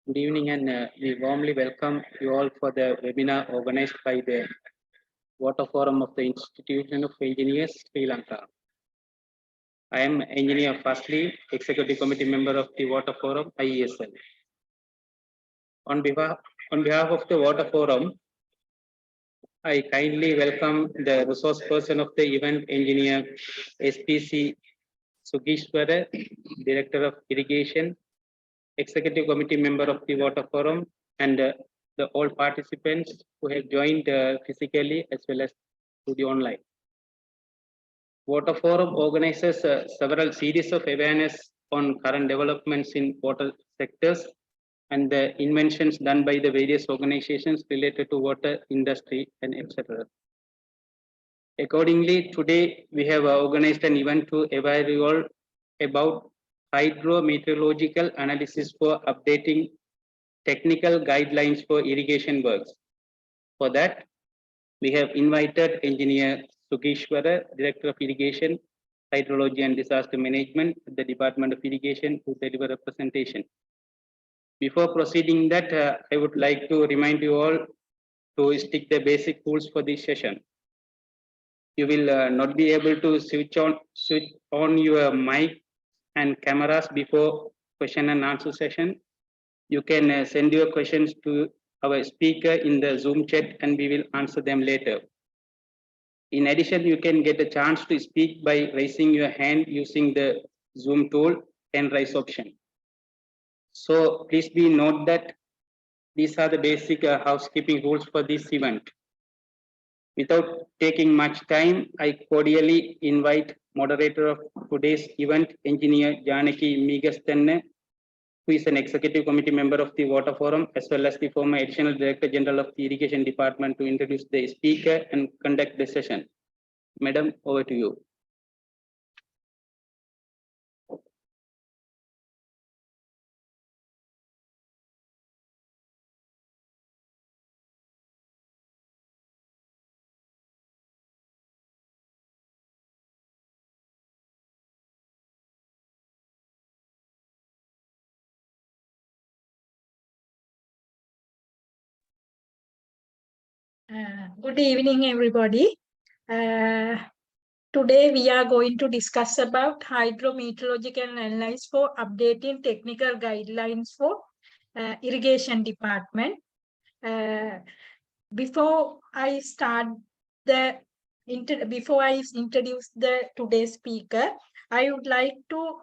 Good evening, and we warmly welcome you all for the webinar organized by the Water Forum of the Institution of Engineers, Sri Lanka. I am Engineer Fastly, Executive Committee member of the Water Forum, IESL. On behalf of the Water Forum, I kindly welcome the resource person of the event, Engineer SPC Sugishwara, Director of Irrigation, Executive Committee member of the Water Forum, and the all participants who have joined physically as well as through the online. Water Forum organizes several series of awareness on current developments in water sectors and the inventions done by the various organizations related to water industry and etc. Accordingly, today we have organized an event to evaluate about hydro-meteorological analysis for updating technical guidelines for irrigation works. For that, we have invited Engineer Sugishwara, Director of Irrigation, Hydrology and Disaster Management at the Department of Irrigation, to deliver a presentation. Before proceeding that, I would like to remind you all to stick the basic rules for this session. You will not be able to switch on your mic and cameras before question and answer session. You can send your questions to our speaker in the Zoom chat and we will answer them later. In addition, you can get a chance to speak by raising your hand using the Zoom tool and raise option. So please be note that these are the basic housekeeping rules for this event. Without taking much time, I cordially invite moderator of today's event, Engineer Janaki Migastanne, who is an executive committee member of the Water Forum, as well as the former additional director general of the Irrigation Department, to introduce the speaker and conduct the session. Madam, over to you. Good evening, everybody. Today we are going to discuss about hydrometeorological analysis for updating technical guidelines for irrigation department. Before I introduce the today's speaker, I would like to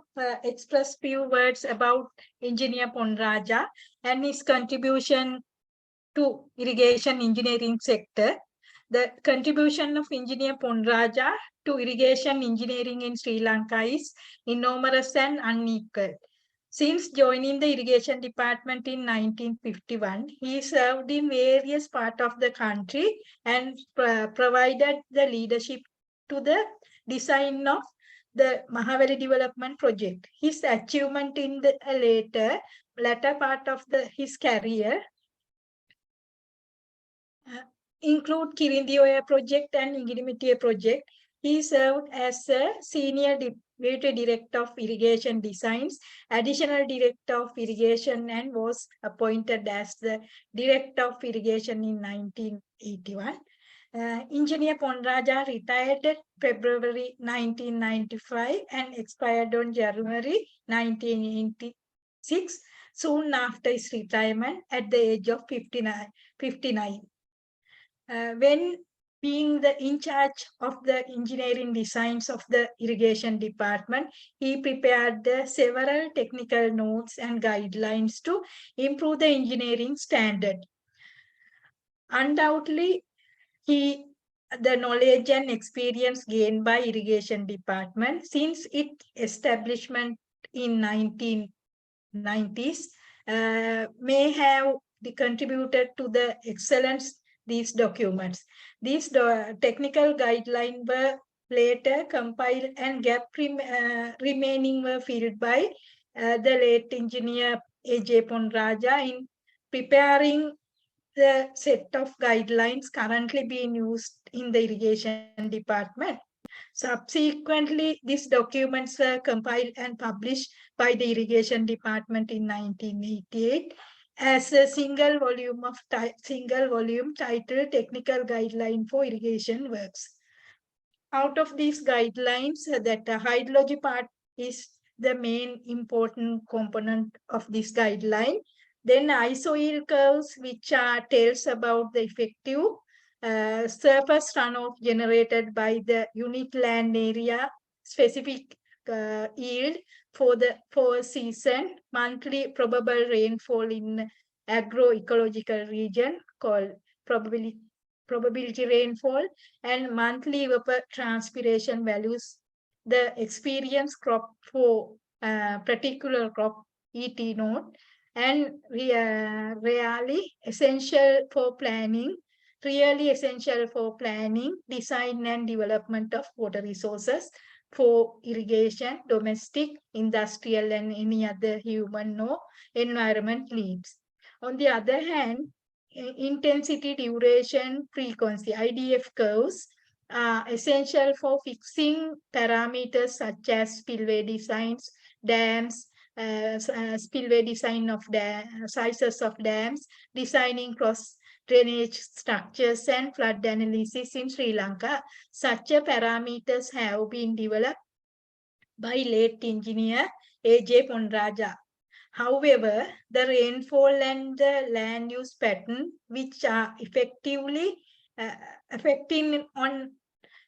express few words about Engineer Ponraja and his contribution to irrigation engineering sector. The contribution of Engineer Ponraja to irrigation engineering in Sri Lanka is enormous and unequal. Since joining the irrigation department in 1951, he served in various parts of the country and provided the leadership to the design of the Mahavali development project. His achievement in the latter part of his career include Kirindioya project and Ingirimitya project. He served as a senior deputy director of irrigation designs, additional director of irrigation, and was appointed as the director of irrigation in 1981. Engineer Ponraja retired February 1995 and expired on January 1986, soon after his retirement at the age of 59. When being in charge of the engineering designs of the irrigation department, he prepared several technical notes and guidelines to improve the engineering standard. Undoubtedly, the knowledge and experience gained by irrigation department since its establishment in 1990s may have contributed to the excellence these documents. These technical guidelines were later compiled and gap remaining were filled by the late engineer A.J. Ponraja in preparing the set of guidelines currently being used in the irrigation department. Subsequently, these documents were compiled and published by the irrigation department in 1988. as a single volume titled Technical Guideline for Irrigation Works. Out of these guidelines, that the hydrology part is the main important component of this guideline. Then isoil curves, which tells about the effective surface runoff generated by the unit land area specific yield for a season, monthly probable rainfall in agroecological region called probability rainfall, and monthly evapotranspiration values, the experience crop for particular crop ET node, and really essential for planning, design and development of water resources for irrigation, domestic, industrial, and any other human or environment needs. On the other hand, intensity, duration, frequency, IDF curves are essential for fixing parameters such as spillway designs, dams, spillway design of sizes of dams, designing cross drainage structures, and flood analysis in Sri Lanka. Such parameters have been developed by late engineer A.J. Ponraja. However, the rainfall and the land use pattern, which are effectively affecting on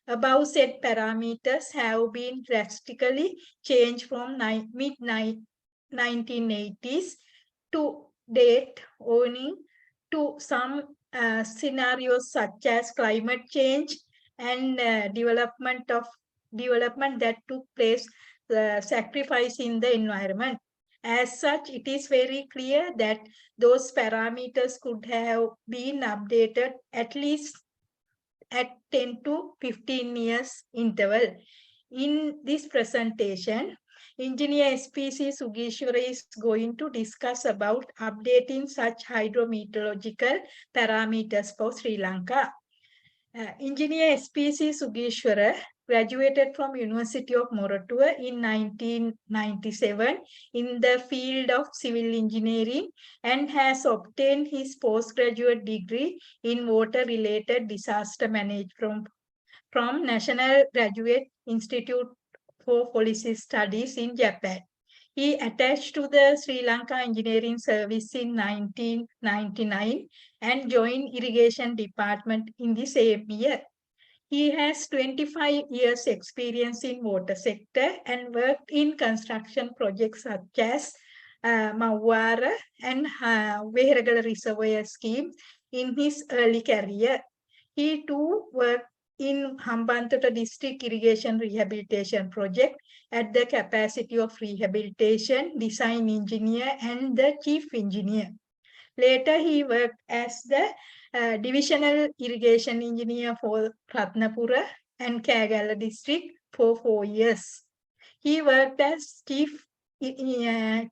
above said parameters, have been drastically changed from mid-1980s to date, owing to some scenarios such as climate change and development that took place, sacrifice in the environment. As such, it is very clear that those parameters could have been updated at least at 10 to 15 years interval. In this presentation, Engineer SPC Sugishwara is going to discuss about updating such hydrometeorological parameters for Sri Lanka. Engineer SPC Sugishwara graduated from University of Moratuwa in 1997 in the field of civil engineering and has obtained his postgraduate degree in water-related disaster management from National Graduate Institute for Policy Studies in Japan. He attached to the Sri Lanka Engineering Service in 1999 and joined Irrigation Department in the same year. He has 25 years experience in water sector and worked in construction projects such as Mawara and Veheragala Reservoir Scheme in his early career. He too worked in Hambantota District Irrigation Rehabilitation Project at the capacity of rehabilitation, design engineer, and the chief engineer. Later, he worked as the divisional irrigation engineer for Ratnapura and Kagala district for 4 years. He worked as chief engineer,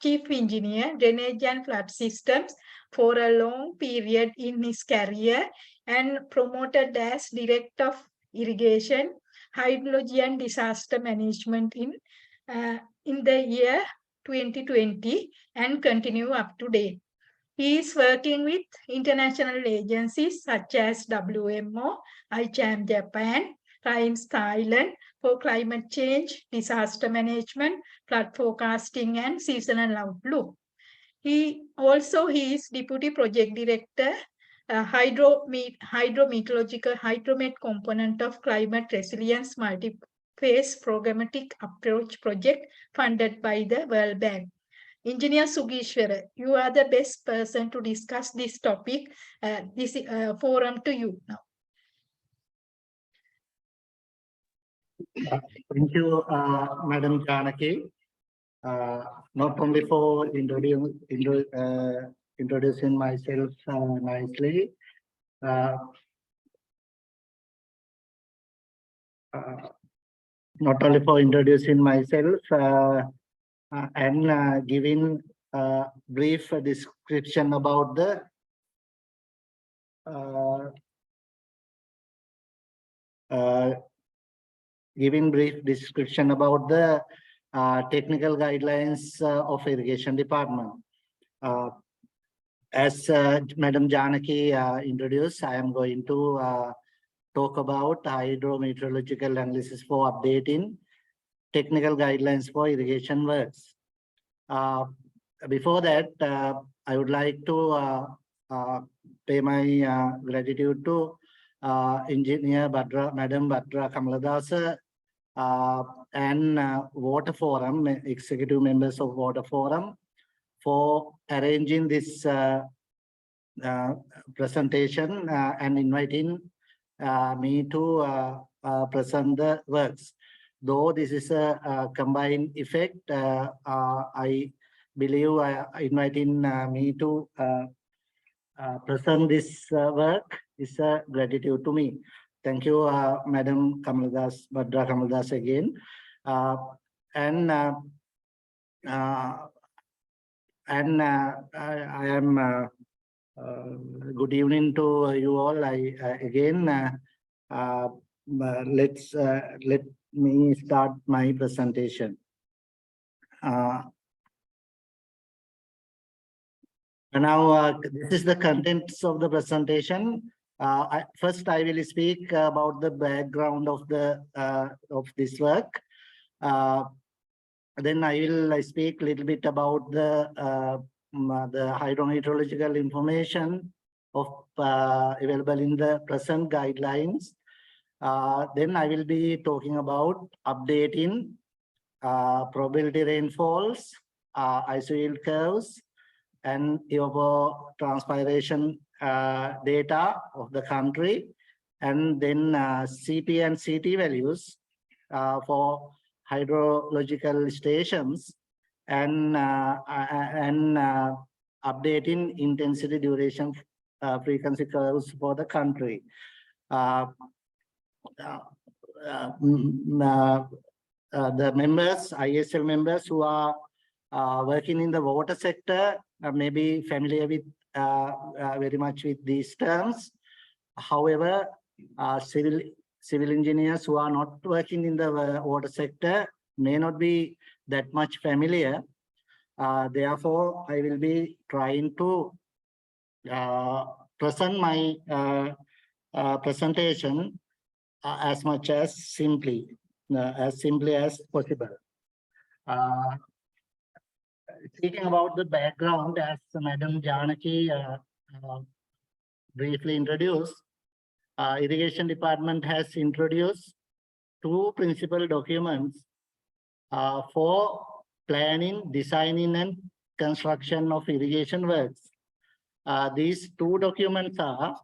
drainage and flood systems for a long period in his career and promoted as director of irrigation, hydrology and disaster management in the year 2020 and continue up to date. He is working with international agencies such as WMO, ICHAM Japan, RIMES Thailand for climate change, disaster management, flood forecasting, and seasonal outlook. He is Deputy Project Director, Hydro-meteorological hydromet component of Climate Resilience Multi-Phase Programmatic Approach Project funded by the World Bank. Engineer Sugishwara, you are the best person to discuss this topic. This forum to you now. Thank you, Madam Janaki. Not only for introducing myself nicely, not only for introducing myself and giving a brief description about the technical guidelines of irrigation department. As Madam Janaki introduced, I am going to talk about hydrometeorological analysis for updating technical guidelines for irrigation works. Before that, I would like to pay my gratitude to Engineer Madam Badra Kamaladasa and Water Forum, executive members of Water Forum, for arranging this presentation and inviting me to present the works. Though this is a combined effect, I believe inviting me to present this work is a gratitude to me. Thank you, Madam Kamaldas, Badra Kamaldas again. I am good evening to you all. Let me start my presentation. Now, this is the contents of the presentation. First, I will speak about the background of this work. Then I will speak a little bit about the hydrometeorological information available in the present guidelines. Then I will be talking about updating probability rainfalls, iso yield curves, and evapotranspiration data of the country, and then CP and CT values for hydrological stations, and updating intensity, duration, frequency curves for the country. The members, ISL members who are working in the water sector may be familiar with very much with these terms. However, civil engineers who are not working in the water sector may not be that much familiar. Therefore, I will be trying to present my presentation as much as simply as possible. Speaking about the background, as Madam Janaki briefly introduced, Irrigation Department has introduced two principal documents for planning, designing, and construction of irrigation works. These two documents are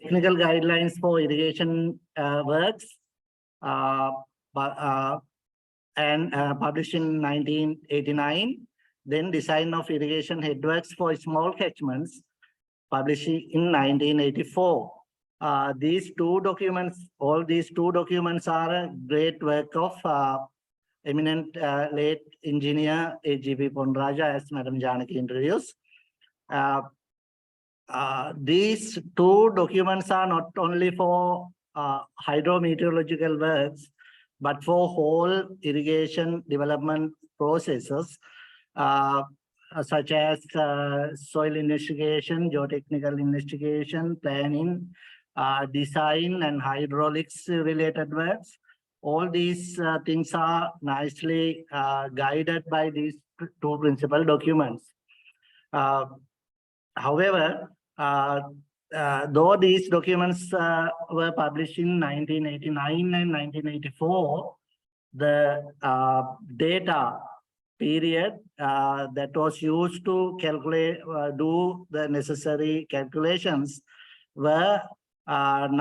technical guidelines for irrigation works, and published in 1989. Then design of irrigation headworks for small catchments, published in 1984. All these two documents are a great work of eminent late engineer A.G.P. Ponraja, as Madam Janaki introduced. These two documents are not only for hydrometeorological works, but for whole irrigation development processes, such as soil investigation, geotechnical investigation, planning, design, and hydraulics related works. All these things are nicely guided by these two principal documents. However, though these documents were published in 1989 and 1984, the data period that was used to calculate, do the necessary calculations were from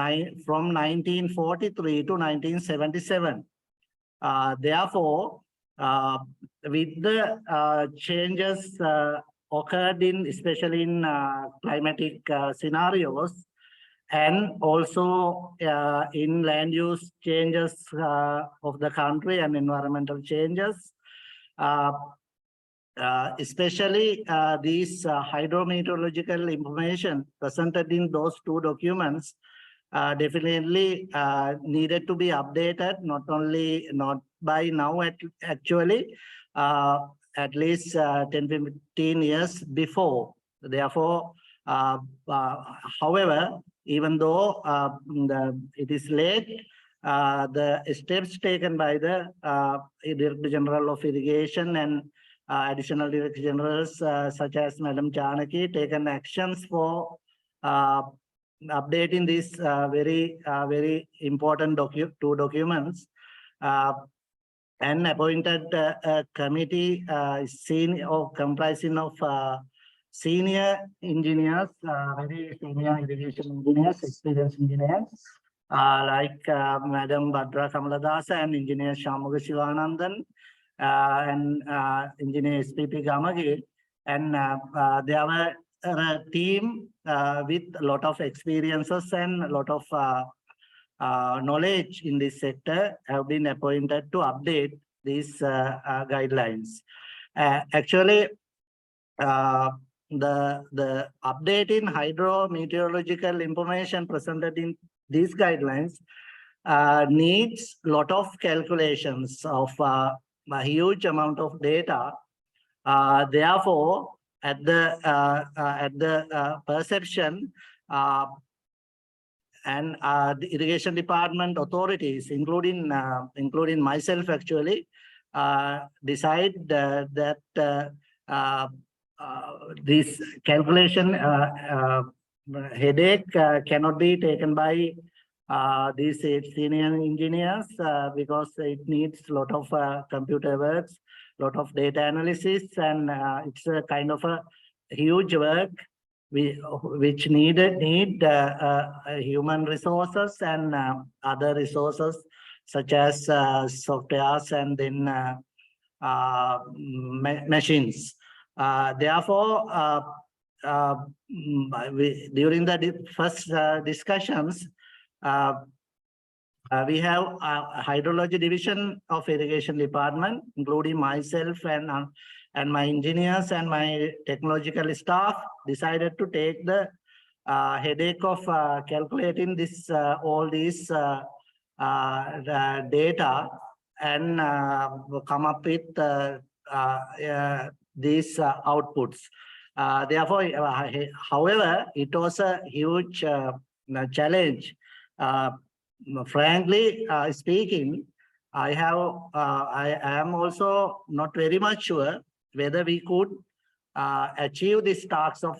1943 to 1977. Therefore, with the changes occurred especially in climatic scenarios, and also in land use changes of the country and environmental changes, especially these hydrometeorological information presented in those two documents definitely needed to be updated, not by now actually at least 10-15 years before. Therefore, however, even though it is late, the steps taken by the Director General of Irrigation and additional Director Generals such as Madam Chanaki taken actions for updating these very important two documents and appointed a committee comprising of senior engineers, very senior irrigation engineers, experienced engineers, like Madam Badra Kamaladasa and Engineer Shamuga Shivanandan and Engineer SPP Gamage. And they were a team with a lot of experiences and a lot of knowledge in this sector have been appointed to update these guidelines. Actually, the update in hydrometeorological information presented in these guidelines needs a lot of calculations of a huge amount of data. Therefore, at the perception and the irrigation department authorities, including myself, actually decide that this calculation headache cannot be taken by these senior engineers because it needs a lot of computer works, lot of data analysis, and it's a kind of a huge work which need human resources and other resources such as softwares and then machines. Therefore, during the first discussions, we have a hydrology division of irrigation department, including myself and my engineers and my technological staff decided to take the headache of calculating this all these data and come up with these outputs. Therefore, however, it was a huge challenge. Frankly speaking, I am also not very much sure whether we could achieve this task of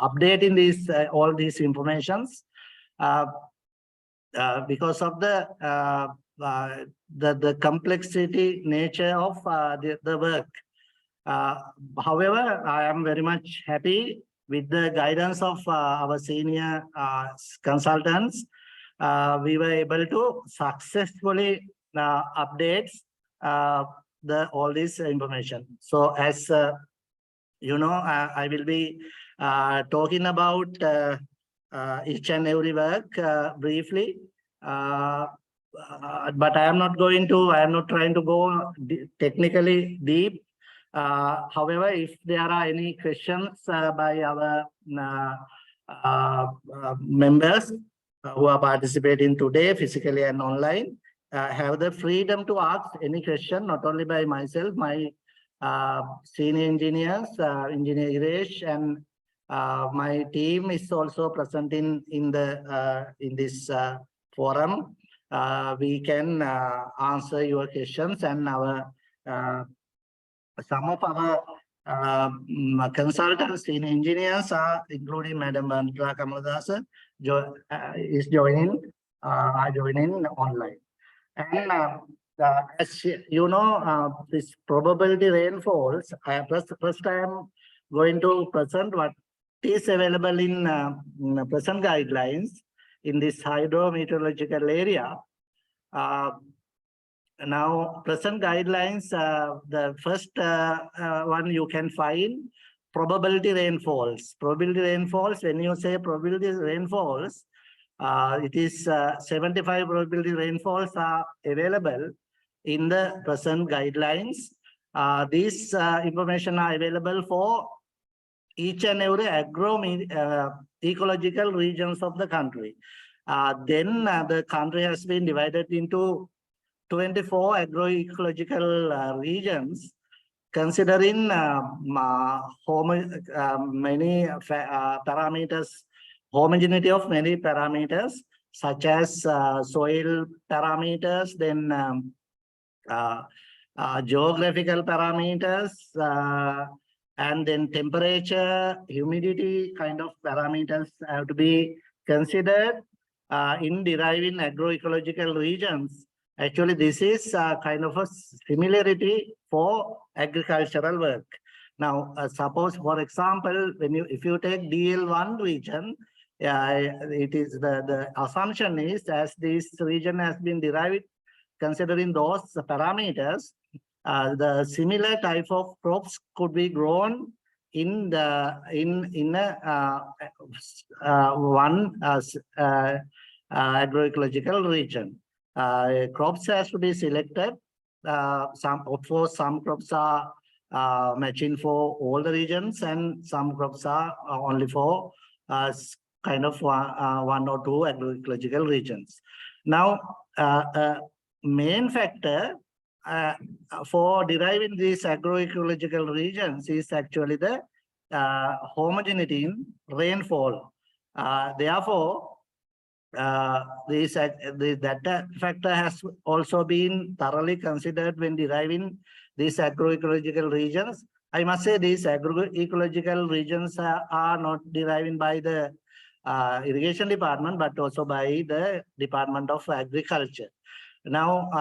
updating these all these informations because of the complexity nature of the work. However, I am very much happy with the guidance of our senior consultants. We were able to successfully update all this information. So as you know, I will be talking about each and every work briefly. But I am not trying to go technically deep. However, if there are any questions by our members who are participating today physically and online, have the freedom to ask any question, not only by myself, my senior engineers, Engineer Iresh, and my team is also present in this forum. We can answer your questions, and our some of our consultants, senior engineers, including Madam Bandra Kamaladasa, is joining online. And as you know, this probability rainfalls, first I am going to present what is available in present guidelines in this hydrometeorological area. Now, present guidelines, the first one you can find probability rainfalls. Probability rainfalls, when you say probability rainfalls, it is 75 probability rainfalls are available in the present guidelines. These information are available for each and every ecological regions of the country. Then the country has been divided into 24 agroecological regions, considering many parameters, homogeneity of many parameters, such as soil parameters, then geographical parameters, and then temperature, humidity kind of parameters have to be considered in deriving agroecological regions. Actually, this is kind of a similarity for agricultural work. Now, suppose, for example, if you take DL1 region, it is the assumption is, as this region has been derived considering those parameters, the similar type of crops could be grown in the one agroecological region. Crops has to be selected. Some crops are matching for all the regions, and some crops are only for kind of one or two agroecological regions. Now, main factor for deriving these agroecological regions is actually the homogeneity in rainfall. Therefore, that factor has also been thoroughly considered when deriving these agroecological regions. I must say these agroecological regions are not derived by the irrigation department, but also by the Department of Agriculture. Now,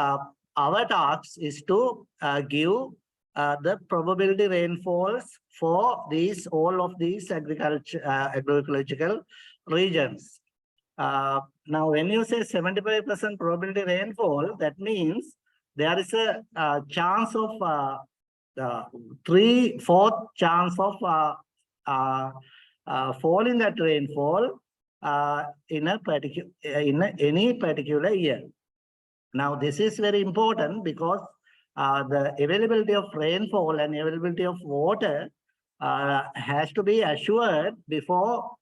our task is to give the probability rainfalls for all of these agroecological regions. Now, when you say 75% probability rainfall, that means there is a chance of 3/4 chance of fall in that rainfall in any particular year. Now, this is very important because the availability of rainfall and availability of water has to be assured before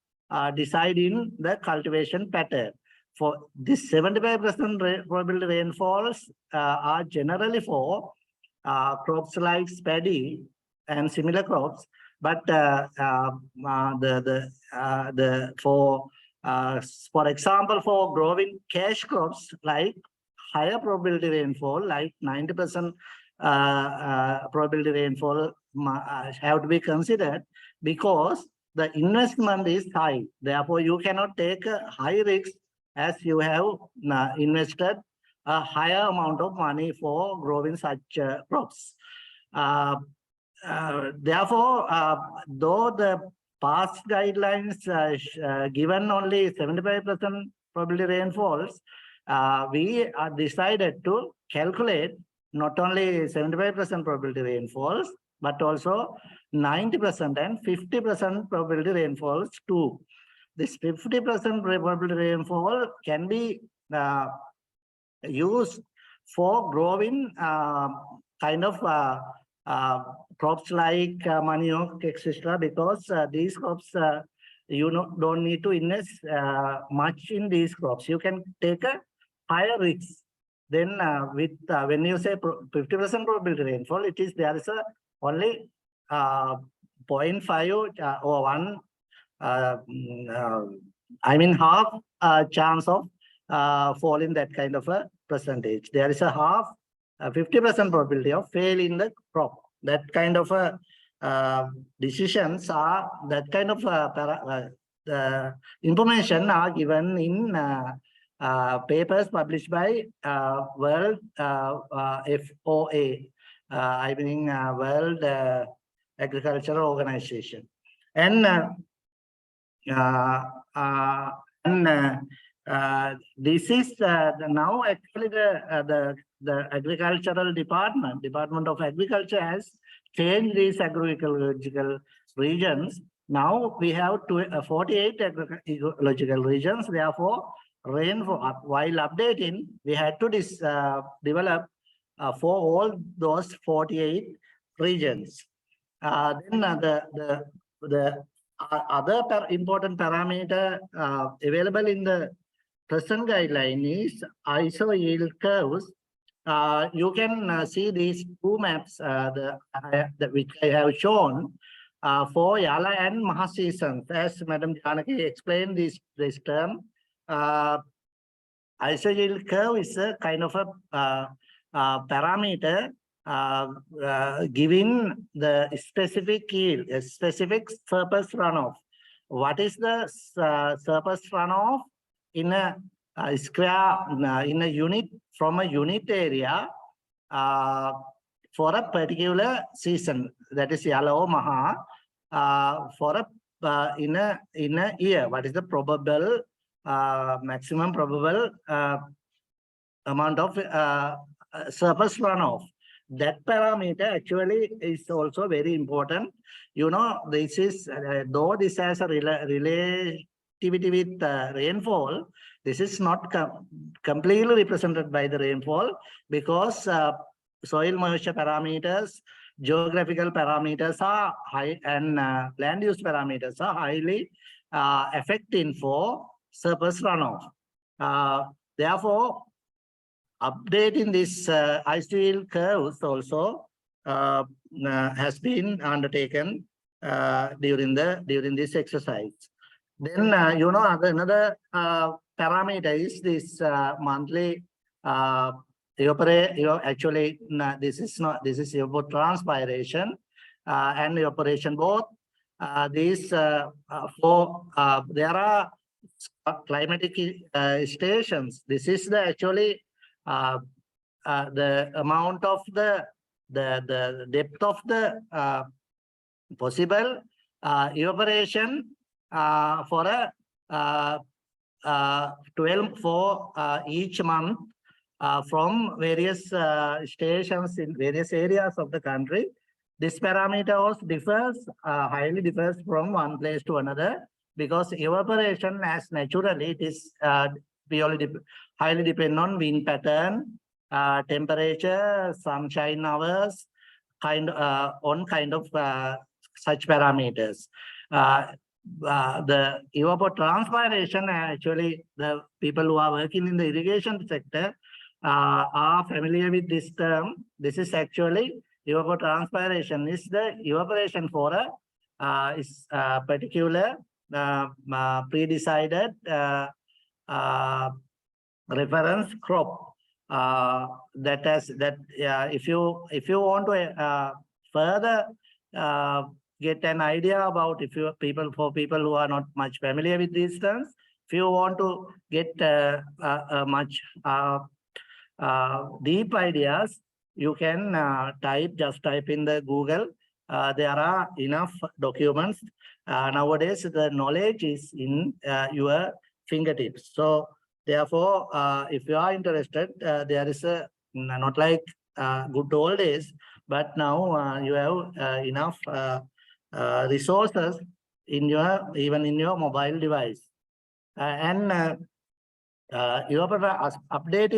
deciding the cultivation pattern. For this 75% probability rainfalls are generally for crops like paddy and similar crops, but for example, for growing cash crops like higher probability rainfall, like 90% probability rainfall have to be considered because the investment is high. Therefore, you cannot take a high risk as you have invested a higher amount of money for growing such crops. Therefore, though the past guidelines given only 75% probability rainfalls, we are decided to calculate not only 75% probability rainfalls, but also 90% and 50% probability rainfalls too. This 50% probability rainfall can be used for growing kind of crops like manioc, etc. Because these crops, you don't need to invest much in these crops. You can take a higher risk. Then when you say 50% probability rainfall, there is only 0.5 or 1, I mean half chance of falling that kind of a percentage. There is a half 50% probability of failing the crop. That kind of decisions are, that kind of information are given in papers published by World FOA, I mean World Agricultural Organization. And this is now actually the agricultural Department of Agriculture has changed these agroecological regions. Now we have 48 agroecological regions. Therefore, rainfall, while updating, we had to develop for all those 48 regions. Then the other important parameter available in the present guideline is ISO yield curves you can see these two maps which I have shown for Yala and Maha seasons. As Madam Janaki explained this term, isogeal curve is a kind of a parameter giving the specific yield, a specific surface runoff. What is the surface runoff in a square, in a unit, from a unit area for a particular season, that is Yellow Maha, for a in a year? What is the probable maximum probable amount of surface runoff? That parameter actually is also very important. You know, this is though this has a relativity with rainfall, this is not completely represented by the rainfall, because soil moisture parameters, geographical parameters are high, and land use parameters are highly affecting for surface runoff. Therefore, updating this isogeal curves also has been undertaken during this exercise. Then you know, another parameter is this monthly actually this is evapotranspiration and evaporation both. These there are climatic stations. This is the actually the amount of the depth of the possible evaporation for a 12 for each month from various stations in various areas of the country. This parameter also differs, highly differs from one place to another, because evaporation, as naturally, it is purely highly depend on wind pattern, temperature, sunshine hours, kind of such parameters. The evapotranspiration, actually, the people who are working in the irrigation sector are familiar with this term. This is actually evapotranspiration is the evaporation for a particular pre-decided reference crop. If you want to further get an idea about, for people who are not much familiar with these terms, if you want to get much deep ideas, you can just type in the Google. There are enough documents. Nowadays, the knowledge is in your fingertips. So therefore, if you are interested, there is a, not like good old days, but now you have enough resources in even in your mobile device. Updating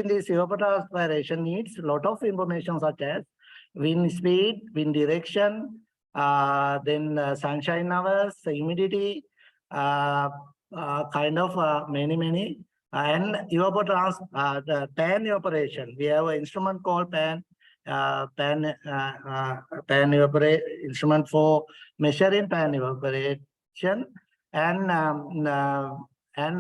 this evapotranspiration needs a lot of information, such as wind speed, wind direction, then sunshine hours, humidity, kind of many, and the pan evaporation. We have an instrument called pan instrument for measuring pan evaporation, and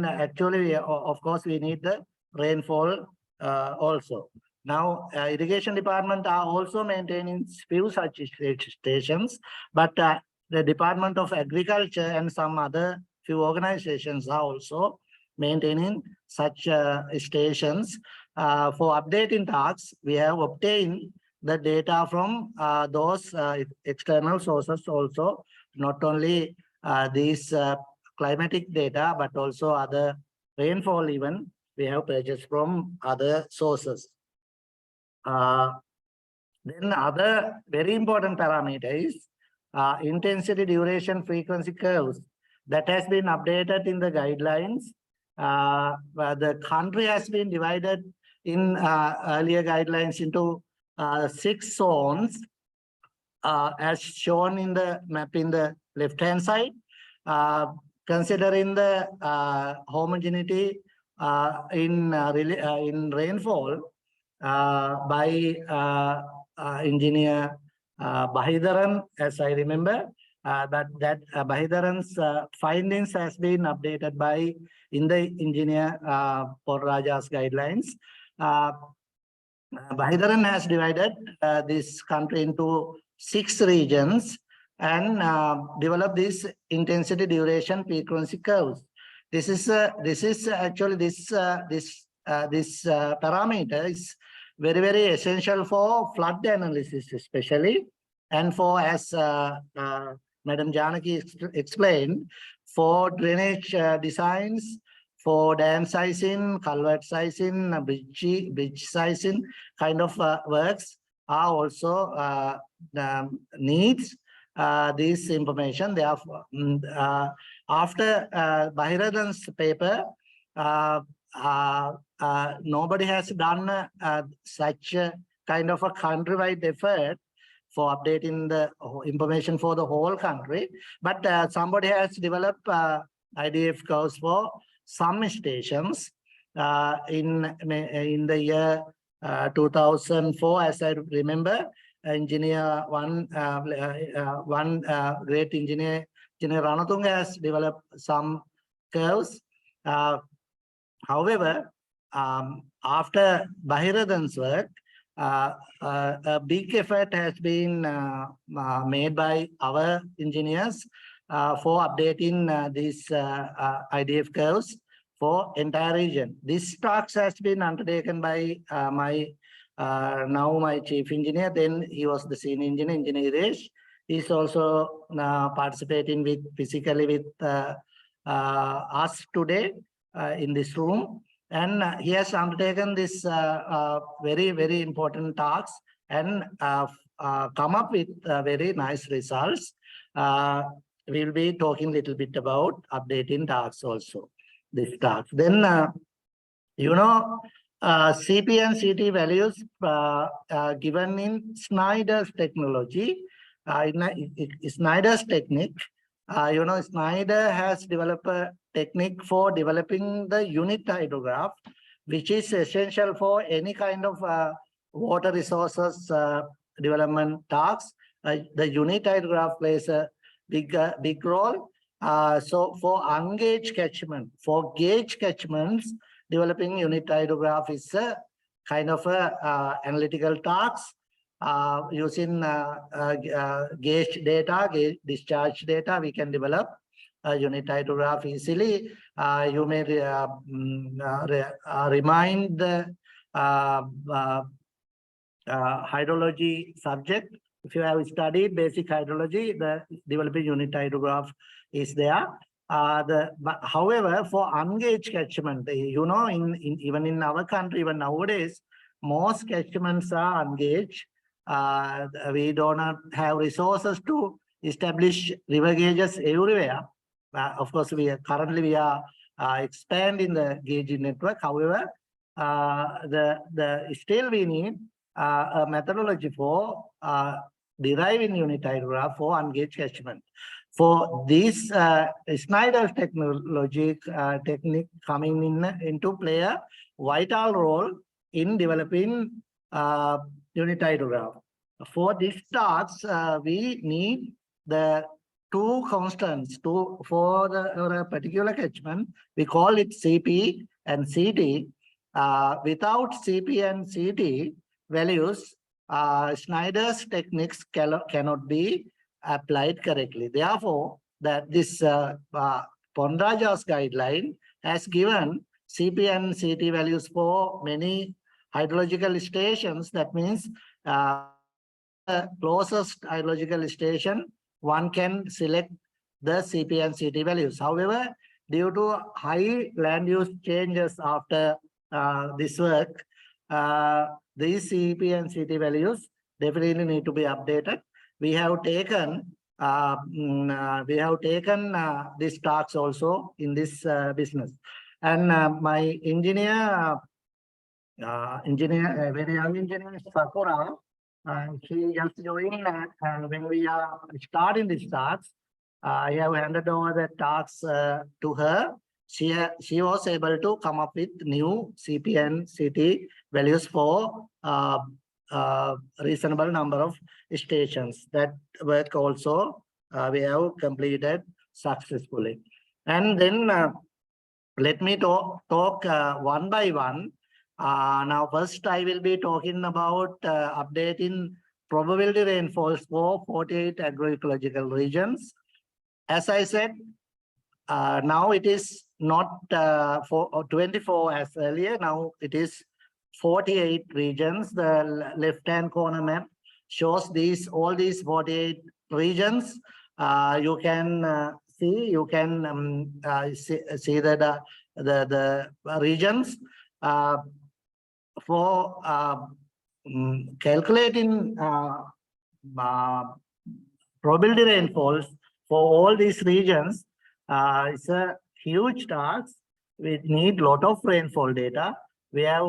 actually, of course, we need the rainfall also. Now, irrigation department are also maintaining few such stations, but the Department of Agriculture and some other few organizations are also maintaining such stations. For updating tasks, we have obtained the data from those external sources also, not only these climatic data, but also other rainfall even we have purchased from other sources. Then other very important parameter is intensity, duration, frequency curves that has been updated in the guidelines. The country has been divided in earlier guidelines into 6 zones, as shown in the map in the left-hand side. Considering the homogeneity in rainfall, by engineer Bahidaran, as I remember. That Bahidaran's findings has been updated by in the engineer Raja's guidelines. Bahidaran has divided this country into 6 regions and developed this intensity, duration, frequency curves. This is actually this parameter is very essential for flood analysis, especially, and for, as Madam Janaki explained, for drainage designs, for dam sizing, culvert sizing, bridge sizing kind of works are also needs this information. Therefore, after Bahidaran's paper, nobody has done such a kind of a countrywide effort for updating the information for the whole country. But somebody has developed IDF curves for some stations in the year 2004, as I remember. Engineer one great engineer Ranatunga has developed some curves. However, after Bahidaran's work, a big effort has been made by our engineers for updating these IDF curves for entire region. This task has been undertaken by now my chief engineer. Then he was the senior engineer, Engineer Irrigation. He's also participating physically with us today in this room. And he has undertaken this very important task and come up with very nice results. We'll be talking a little bit about updating tasks also, this task. Then, CP and CT values given in Snyder's technology, Snyder's technique. Snyder has developed a technique for developing the unit hydrograph, which is essential for any kind of water resources development tasks. The unit hydrograph plays a big role. So for ungauge catchment, for gauge catchments, developing unit hydrograph is a kind of a analytical task. Using gauge data, gauge discharge data, we can develop a unit hydrograph easily. You may remind the hydrology subject. If you have studied basic hydrology, the developing unit hydrograph is there. However, for ungauged catchment, even in our country, even nowadays, most catchments are ungauged. We do not have resources to establish river gauges everywhere. Of course, we are expanding the gauge network. However, still we need a methodology for deriving unit hydrograph for ungauged catchment. For this Snyder's technique coming into play a vital role in developing unit hydrograph. For this task, we need the two constants for the particular catchment. We call it CP and CT. Without CP and CT values, Snyder's techniques cannot be applied correctly. Therefore, this Ponraja's guideline has given CP and CT values for many hydrological stations. That means the closest hydrological station, one can select the CP and CT values. However, due to high land use changes after this work, these CP and CT values definitely need to be updated. We have taken these tasks also in this business. And my engineer, very young engineer, Sakura, she just joined when we are starting these tasks. I have handed over the tasks to her. she was able to come up with new CP and CT values for reasonable number of stations. That work also we have completed successfully. And then let me talk one by one. Now, first I will be talking about updating probability rainfalls for 48 agroecological regions. As I said, now it is not 24 as earlier. Now it is 48 regions. The left-hand corner map shows all these 48 regions. You can see that the regions for calculating probability rainfalls for all these regions. It's a huge task. We need a lot of rainfall data. We have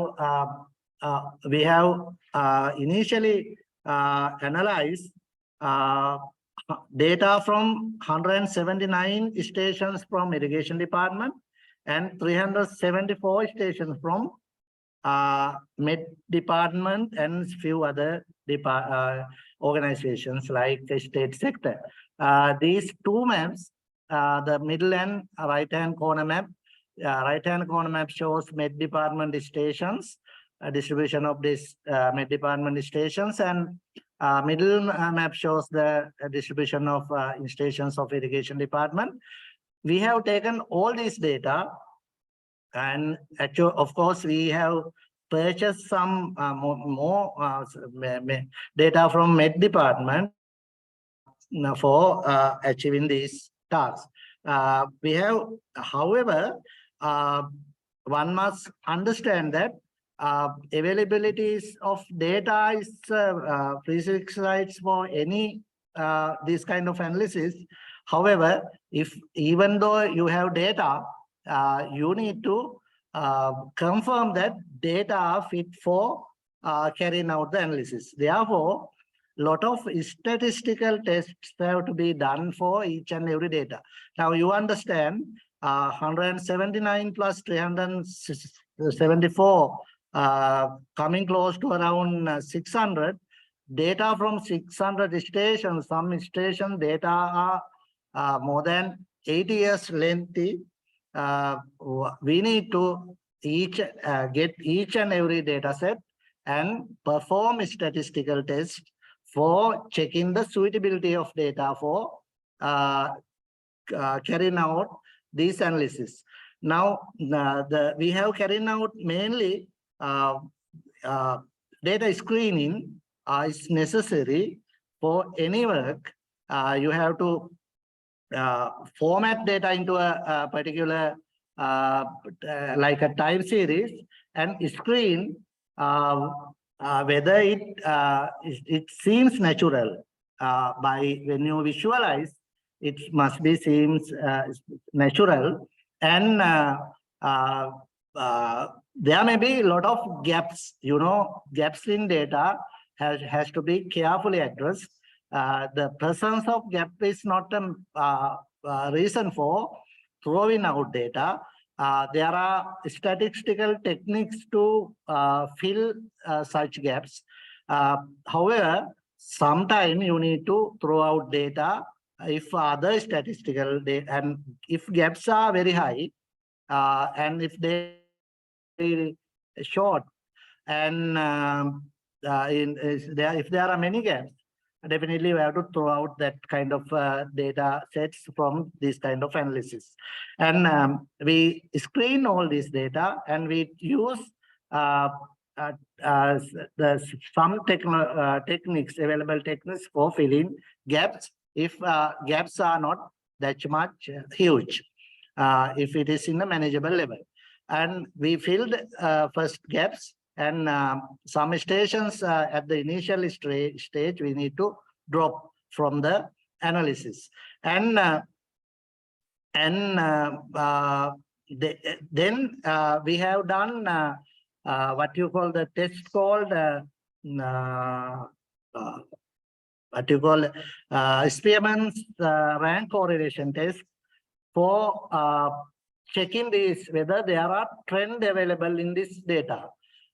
initially analyzed data from 179 stations from irrigation department and 374 stations from Met department and few other organizations like the state sector. These two maps, the middle and right-hand corner map. Right-hand corner map shows Met department stations, distribution of this Met department stations, and middle map shows the distribution of stations of irrigation department. We have taken all this data, and actually, of course, we have purchased some more data from Met department for achieving these tasks. We have, however, one must understand that availabilities of data is prerequisites for any this kind of analysis. However, even though you have data, you need to confirm that data are fit for carrying out the analysis. Therefore, lot of statistical tests have to be done for each and every data. Now you understand 179 plus 374 coming close to around 600 data from 600 stations. Some station data are more than 80 years lengthy. We need to get each and every data set and perform statistical tests for checking the suitability of data for carrying out these analysis. Now, we have carried out mainly data screening is necessary for any work. You have to format data into a particular like a time series and screen whether it seems natural. By when you visualize, it must be seems natural, and there may be a lot of gaps. Gaps in data has to be carefully addressed. The presence of gap is not a reason for throwing out data. There are statistical techniques to fill such gaps. However, sometimes you need to throw out data if other statistical data, and if gaps are very high, and if they are short, and if there are many gaps, definitely we have to throw out that kind of data sets from this kind of analysis. And we screen all this data, and we use some techniques, available techniques for filling gaps if gaps are not that much huge, if it is in a manageable level. And we filled first gaps, and some stations at the initial stage we need to drop from the analysis. And then we have done what you call the test called what you call Spearman's rank correlation test for checking this, whether there are trend available in this data.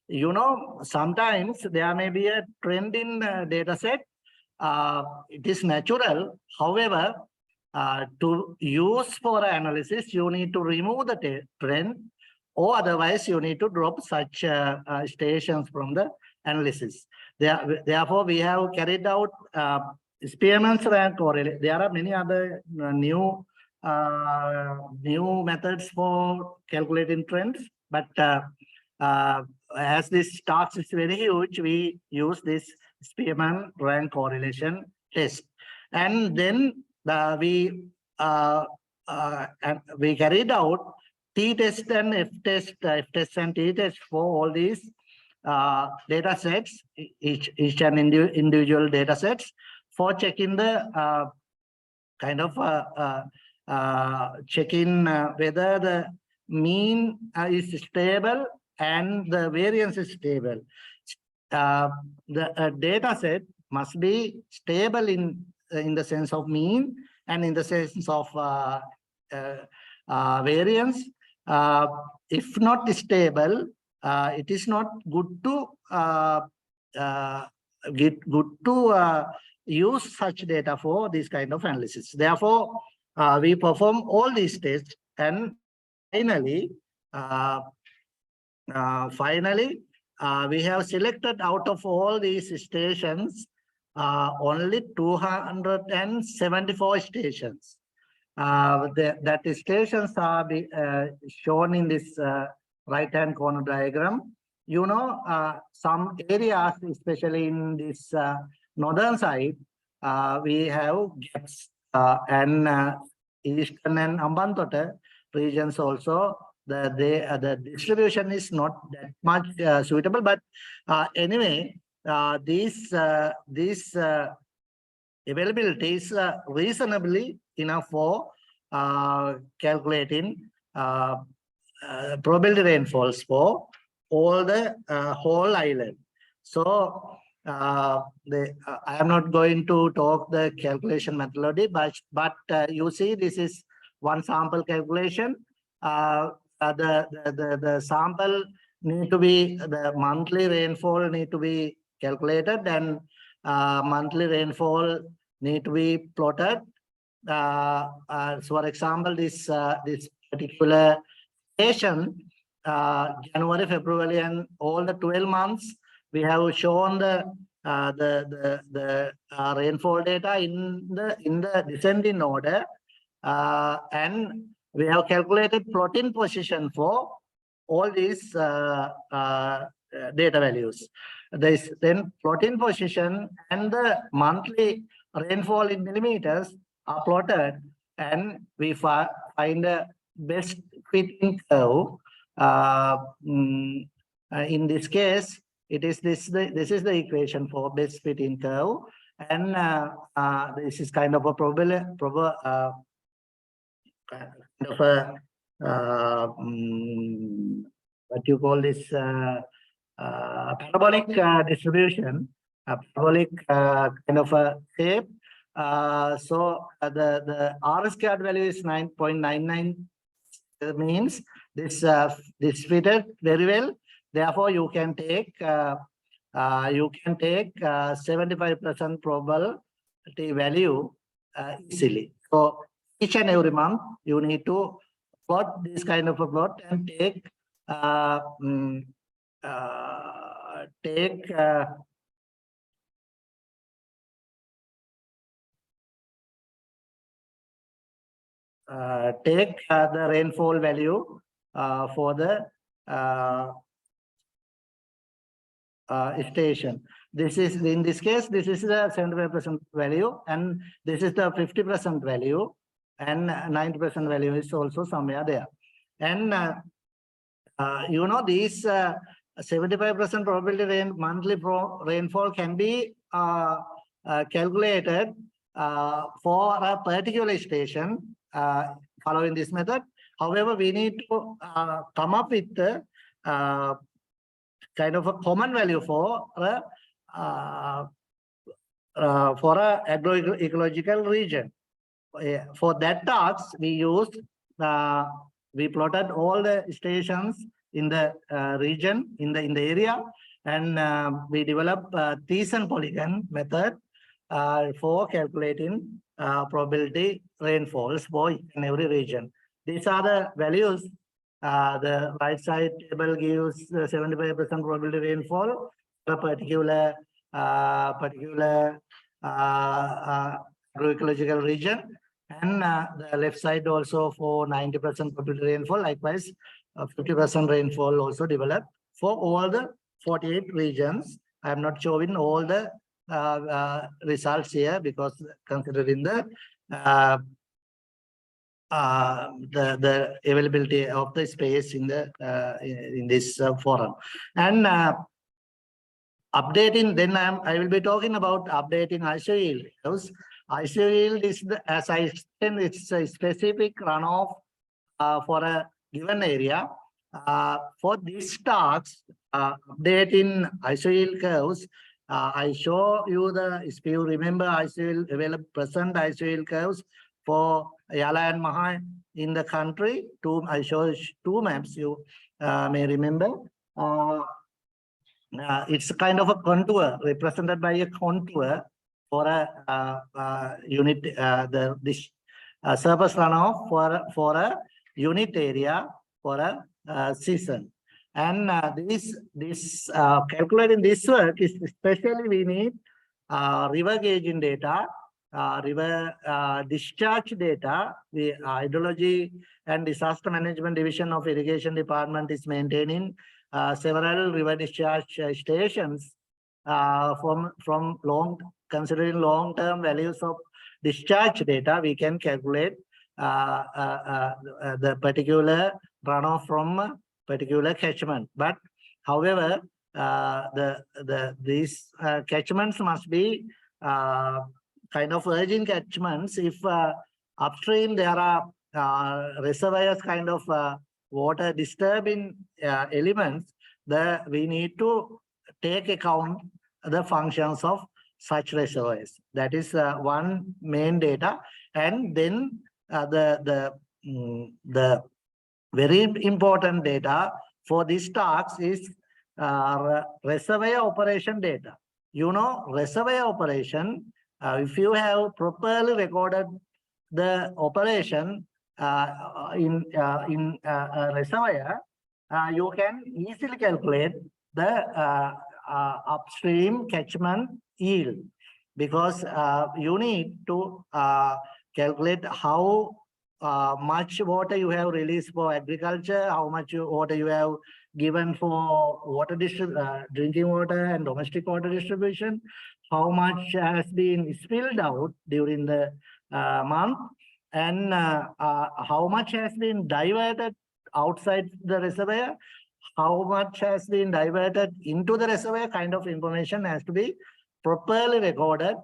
You know, sometimes there may be a trend in data set. It is natural. However, to use for analysis, you need to remove the trend, or otherwise you need to drop such stations from the analysis. Therefore, we have carried out Spearman's rank correlation. There are many other new methods for calculating trends, but as this task is very huge, we use this Spearman rank correlation test, and then we carried out t-test and f-test, f-test and t-test for all these data sets, each and individual data sets, for checking the checking whether the mean is stable and the variance is stable. The data set must be stable in the sense of mean and in the sense of variance. If not stable, it is not good to use such data for this kind of analysis. Therefore, we perform all these tests, and finally, we have selected out of all these stations only 274 stations. That stations are shown in this right-hand corner diagram. You know, some areas, especially in this northern side, we have gaps, and eastern and Ambantota regions also, the distribution is not that much suitable. But anyway, this availability is reasonably enough for calculating probability rainfalls for all the whole island. So I am not going to talk the calculation methodology, but you see, this is one sample calculation. The sample need to be, the monthly rainfall need to be calculated, and monthly rainfall need to be plotted. So for example, this particular station, January, February, and all the 12 months, we have shown the rainfall data in the descending order, and we have calculated plotting position for all these data values. Then plotting position and the monthly rainfall in millimeters are plotted, and we find the best fitting curve. In this case, it is this is the equation for best fitting curve, and this is kind of a what you call this parabolic distribution, a parabolic kind of a shape. So the R squared value is 9.99. Means this fitted very well. Therefore, you can take 75% probability value easily. So each and every month you need to plot this kind of a plot and take the rainfall value for the station. This is, in this case, this is the 75% value, and this is the 50% value, and 90% value is also somewhere there. And you know, these 75% probability monthly rainfall can be calculated for a particular station following this method. However, we need to come up with the kind of a common value for a agroecological region. For that task, we use we plotted all the stations in the region, in the area, and we developed a Thiessen polygon method for calculating probability rainfalls for in every region. These are the values. The right side table gives 75% probability rainfall for a particular agroecological region, and the left side also for 90% probability rainfall. Likewise, 50% rainfall also developed for all the 48 regions. I am not showing all the results here because considering the availability of the space in the in this forum. And updating, then I will be talking about updating ISO yield. ISO yield is as I explained, it's a specific runoff for a given area. For these tasks, updating ISO yield curves, I show you if you remember ISO yield available present ISO yield curves for Yala and Maha in the country. I show two maps you may remember. It's a kind of a contour represented by a contour for a unit, this surface runoff for a unit area for a season. And this calculating this work is especially we need river gauging data, river discharge data. The Hydrology and Disaster Management Division of Irrigation Department is maintaining several river discharge stations considering long-term values of discharge data. We can calculate the particular runoff from particular catchment. But however, these catchments must be kind of virgin catchments. If upstream there are reservoirs kind of water disturbing elements, we need to take account the functions of such reservoirs. That is one main data. And then the very important data for these tasks is reservoir operation data. You know, reservoir operation, if you have properly recorded the operation in a reservoir, you can easily calculate the upstream catchment yield, because you need to calculate how much water you have released for agriculture, how much water you have given for water drinking water and domestic water distribution, how much has been spilled out during the month, and how much has been diverted outside the reservoir, how much has been diverted into the reservoir. Kind of information has to be properly recorded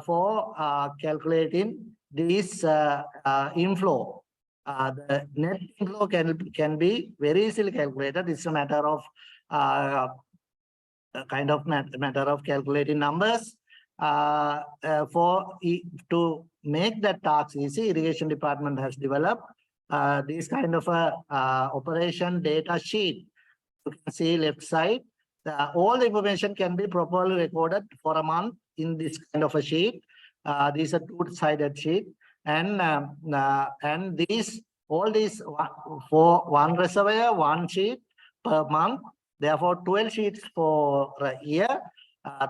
for calculating this inflow. The net inflow can be very easily calculated. It's a matter of matter of calculating numbers. To make that task easy, Irrigation Department has developed this kind of a operation data sheet. You can see left side. All the information can be properly recorded for a month in this kind of a sheet. These are two-sided sheet, and all these for one reservoir, one sheet per month. Therefore, 12 sheets for a year.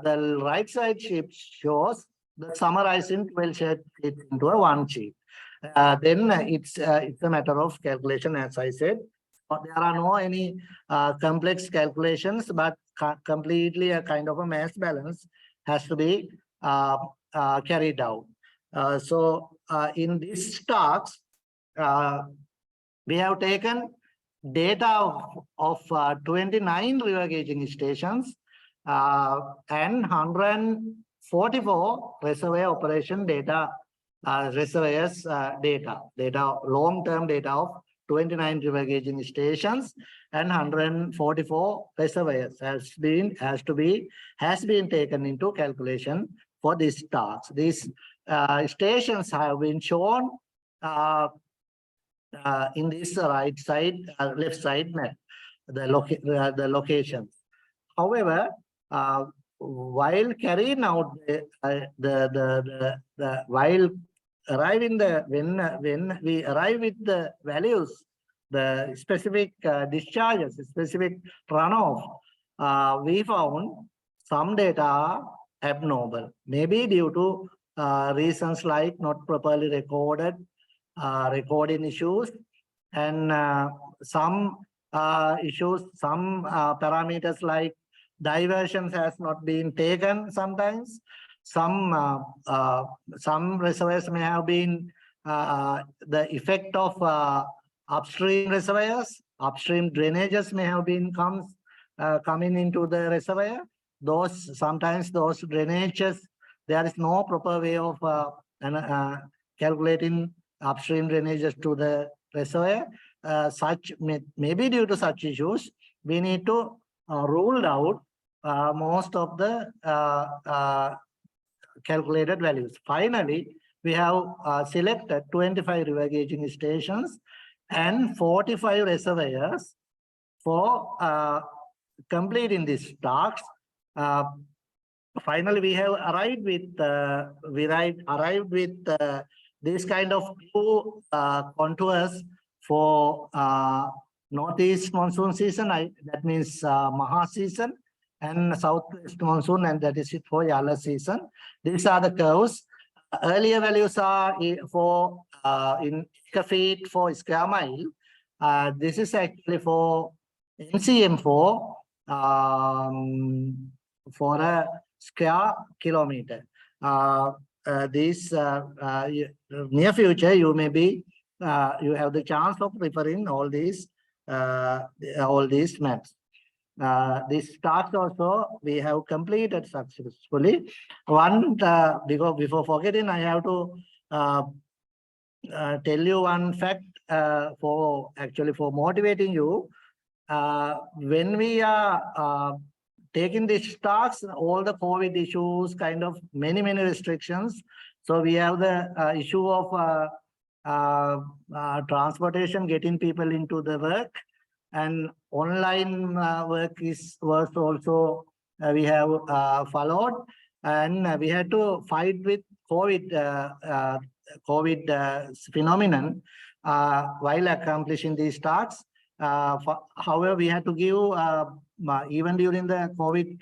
The right side sheet shows the summarizing 12 sheets into a one sheet. Then it's a matter of calculation, as I said. There are no any complex calculations, but completely a kind of a mass balance has to be carried out. So in these talks, we have taken data of 29 river gauging stations and 144 reservoir operation data, reservoirs data, long-term data of 29 river gauging stations and 144 reservoirs has been taken into calculation for these tasks. These stations have been shown in this right side, left side map, the locations. However, while carrying out while arriving when we arrive with the values, the specific discharges, specific runoff, we found some data are abnormal, maybe due to reasons like not properly recorded, recording issues, and some issues, some parameters like diversions has not been taken sometimes. Some reservoirs may have been the effect of upstream reservoirs, upstream drainages may have been coming into the reservoir. Sometimes those drainages, there is no proper way of calculating upstream drainages to the reservoir. Maybe due to such issues, we need to rule out most of the calculated values. Finally, we have selected 25 river gauging stations and 45 reservoirs for completing these tasks. Finally, we have arrived with this kind of two contours for northeast monsoon season. That means Maha season, and southwest monsoon, and that is it for Yala season. These are the curves. Earlier values are for in acre feet for square mile. This is actually for NCM for a square kilometer. This near future, you may be you have the chance of referring all these maps. This task also we have completed successfully. Before forgetting, I have to tell you one fact for motivating you. When we are taking these tasks, all the COVID issues, kind of many restrictions. So we have the issue of transportation, getting people into the work, and online work was also we have followed, and we had to fight with COVID phenomenon while accomplishing these tasks. However, we had to give even during the COVID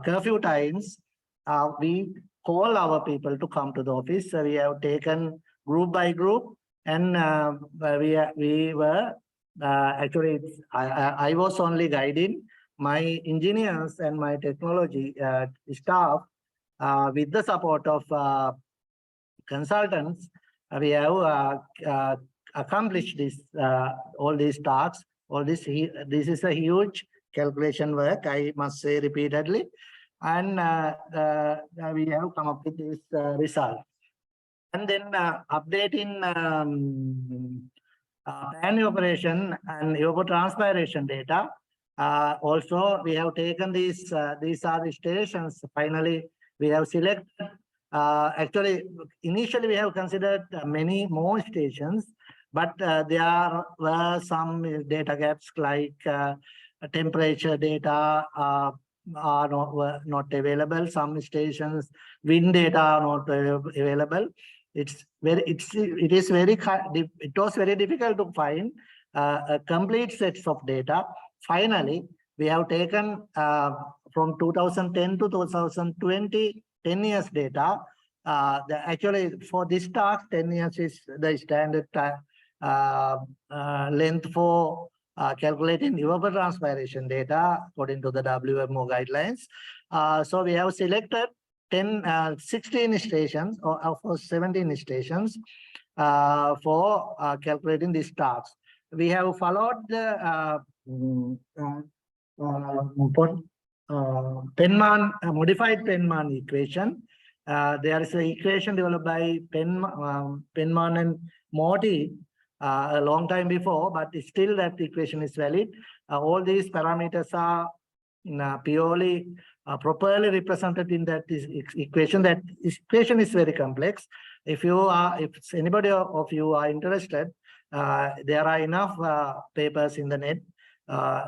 curfew times, we call our people to come to the office. So we have taken group by group, and we were actually I was only guiding my engineers and my technology staff with the support of consultants. We have accomplished this all these tasks. This is a huge calculation work, I must say repeatedly, and we have come up with this result. And then updating pan evaporation and evapotranspiration data. Also, we have taken these are the stations. Finally, we have selected. Actually, initially we have considered many more stations, but there were some data gaps like temperature data are not available. Some stations wind data are not available. It was very difficult to find a complete sets of data. Finally, we have taken from 2010 to 2020 10 years data. Actually, for this task, 10 years is the standard length for calculating evapotranspiration data according to the WMO guidelines. So we have selected 16 stations or 17 stations for calculating these tasks. We have followed the modified Penman equation. There is an equation developed by Penman and Morty a long time before, but still that equation is valid. All these parameters are purely properly represented in that equation. That equation is very complex. If anybody of you are interested, there are enough papers in the net.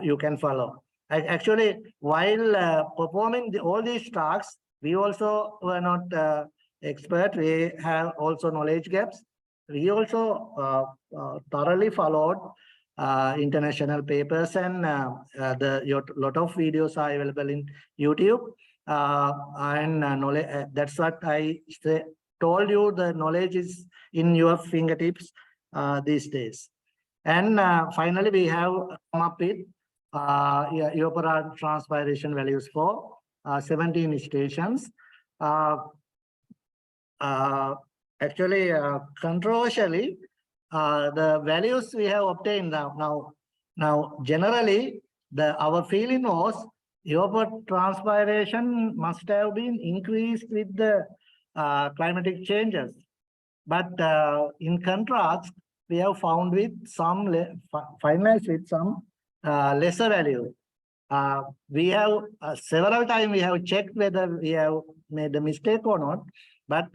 You can follow. Actually, while performing all these tasks, we also were not expert. We have also knowledge gaps. We also thoroughly followed international papers, and lot of videos are available in YouTube. Knowledge, that's what I told you, the knowledge is in your fingertips these days. And finally, we have come up with evapotranspiration transpiration values for 17 stations. Actually, controversially, the values we have obtained now generally, our feeling was evapotranspiration must have been increased with the climatic changes. But in contrast, we have found with some finalized with some lesser value. We have several times we have checked whether we have made a mistake or not. But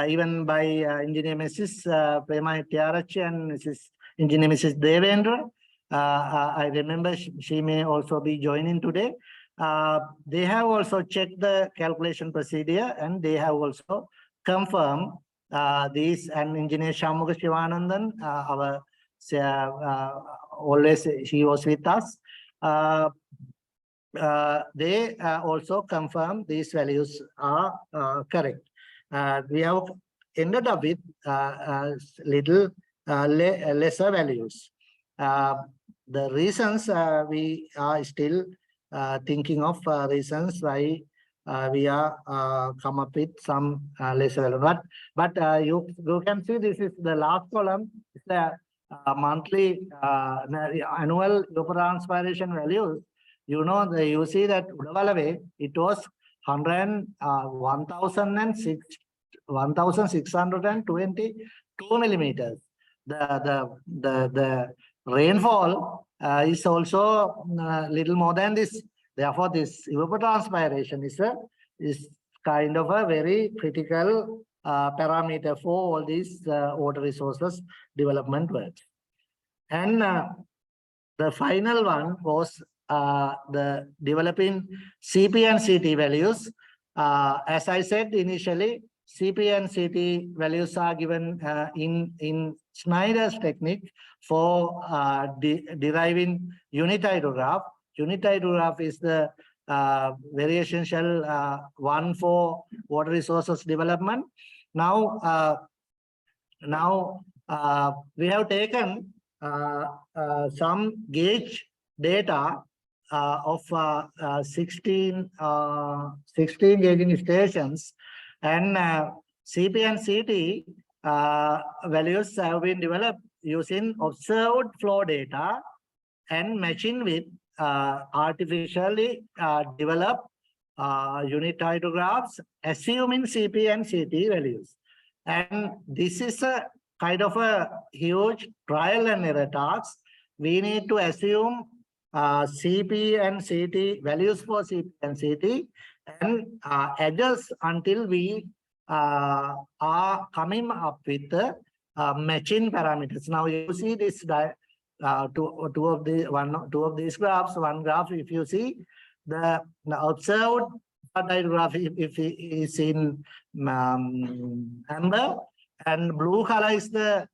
even by Engineer Mrs. Prema Tiarachi and Engineer Mrs. Devendra, I remember she may also be joining today. They have also checked the calculation procedure, and they have also confirmed these. And Engineer Shamukha Shivanandan, always he was with us. They also confirm these values are correct. We have ended up with little lesser values. The reasons we are still thinking of reasons why we are come up with some lesser value. But you can see this is the last column. It's the monthly annual evapotranspiration values. You know, you see that Udavalave, it was 1,622 millimeters. The rainfall is also little more than this. Therefore, this evapotranspiration is kind of a very critical parameter for all these water resources development works. And the final one was the developing CP and CT values. As I said initially, CP and CT values are given in Schneider's technique for deriving unit hydrograph. Unit hydrograph is the very essential one for water resources development. Now we have taken some gauge data of 16 gauging stations, and CP and CT values have been developed using observed flow data and matching with artificially developed unit hydrographs, assuming CP and CT values. And this is a kind of a huge trial and error task. We need to assume CP and CT values for CP and CT and adjust until we are coming up with the matching parameters. Now you see this two of these graphs. One graph, if you see the observed hydrograph, if it is in amber, and blue color is the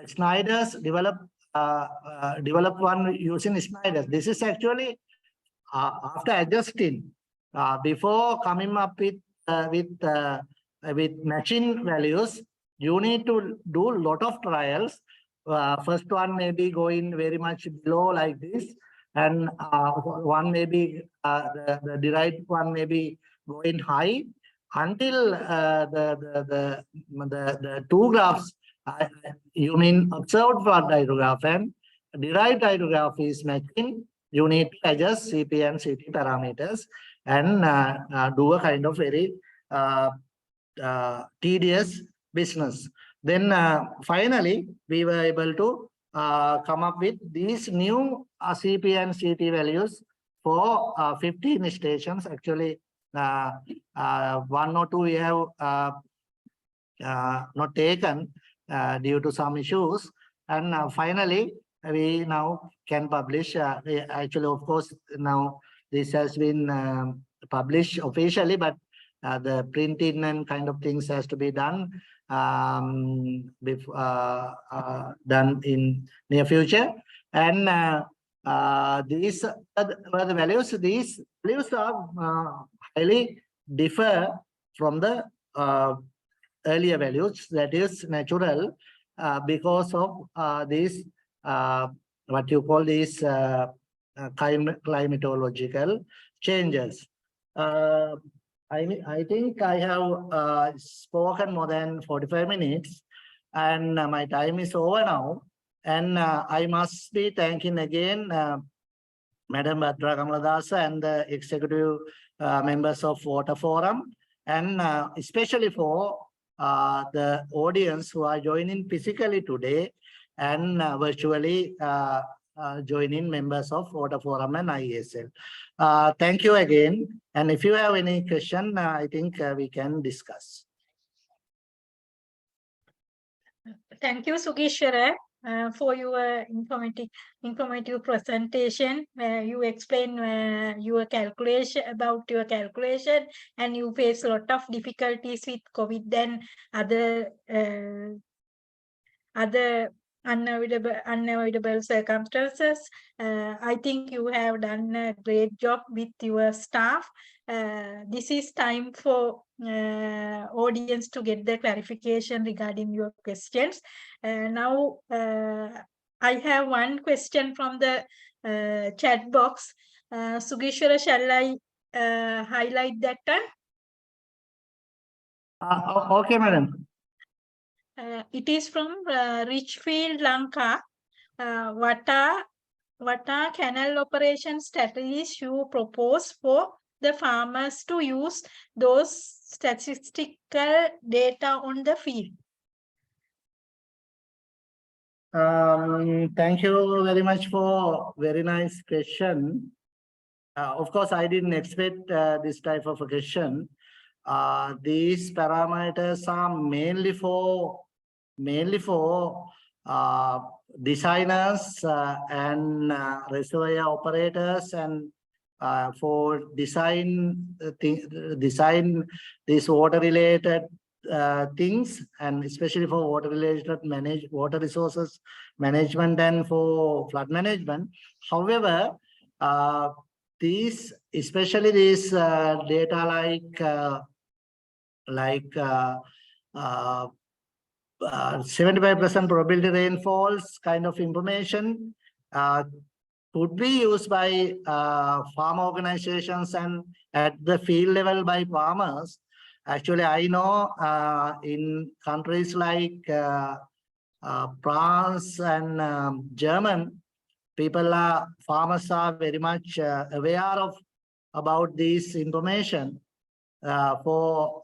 Schneider's developed one using Schneider. This is actually after adjusting before coming up with matching values. You need to do a lot of trials. First one may be going very much below like this, and one may be the derived one may be going high until the two graphs. You mean observed flood hydrograph and derived hydrograph is matching. You need to adjust CP and CT parameters and do a kind of very tedious business. Then finally, we were able to come up with these new CP and CT values for 15 stations. Actually, one or two we have not taken due to some issues. And finally, we now can publish. Actually, of course, now this has been published officially, but the printing and kind of things has to be done done in near future. And these were the values. These values are highly differ from the earlier values, that is natural, because of these what you call these climatological changes. I think I have spoken more than 45 minutes, and my time is over now. And I must be thanking again Madam Bhadra Kamaladasa and the executive members of Water Forum, and especially for the audience who are joining physically today and virtually joining members of Water Forum and IESL. Thank you again. And if you have any question, I think we can discuss. Thank you, Sugishwara, for your informative presentation. You explain your calculation about your calculation, and you face a lot of difficulties with COVID and other unavoidable circumstances. I think you have done a great job with your staff. This is time for audience to get the clarification regarding your questions. Now, I have one question from the chat box. Sugishwara, shall I highlight that one? Okay, madam. It is from Richfield, Lanka. What are canal operation strategies you propose for the farmers to use those statistical data on the field? Thank you very much for very nice question. Of course, I didn't expect this type of a question. These parameters are mainly for designers and reservoir operators, and for design these water related things, and especially for water related water resources management and for flood management. However, these, especially these data like 75% probability rainfalls kind of information could be used by farm organizations and at the field level by farmers. Actually, I know in countries like France and German, farmers are very much aware of about this information for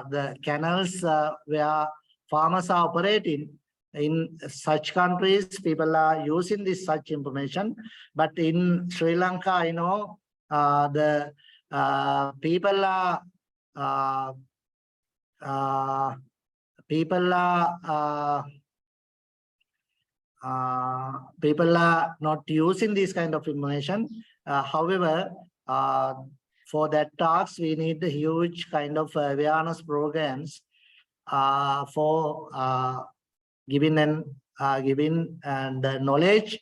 the canals where farmers are operating. In such countries, people are using this such information. But in Sri Lanka, I know the people are not using this kind of information. However, for that task, we need a huge kind of awareness programs for giving the knowledge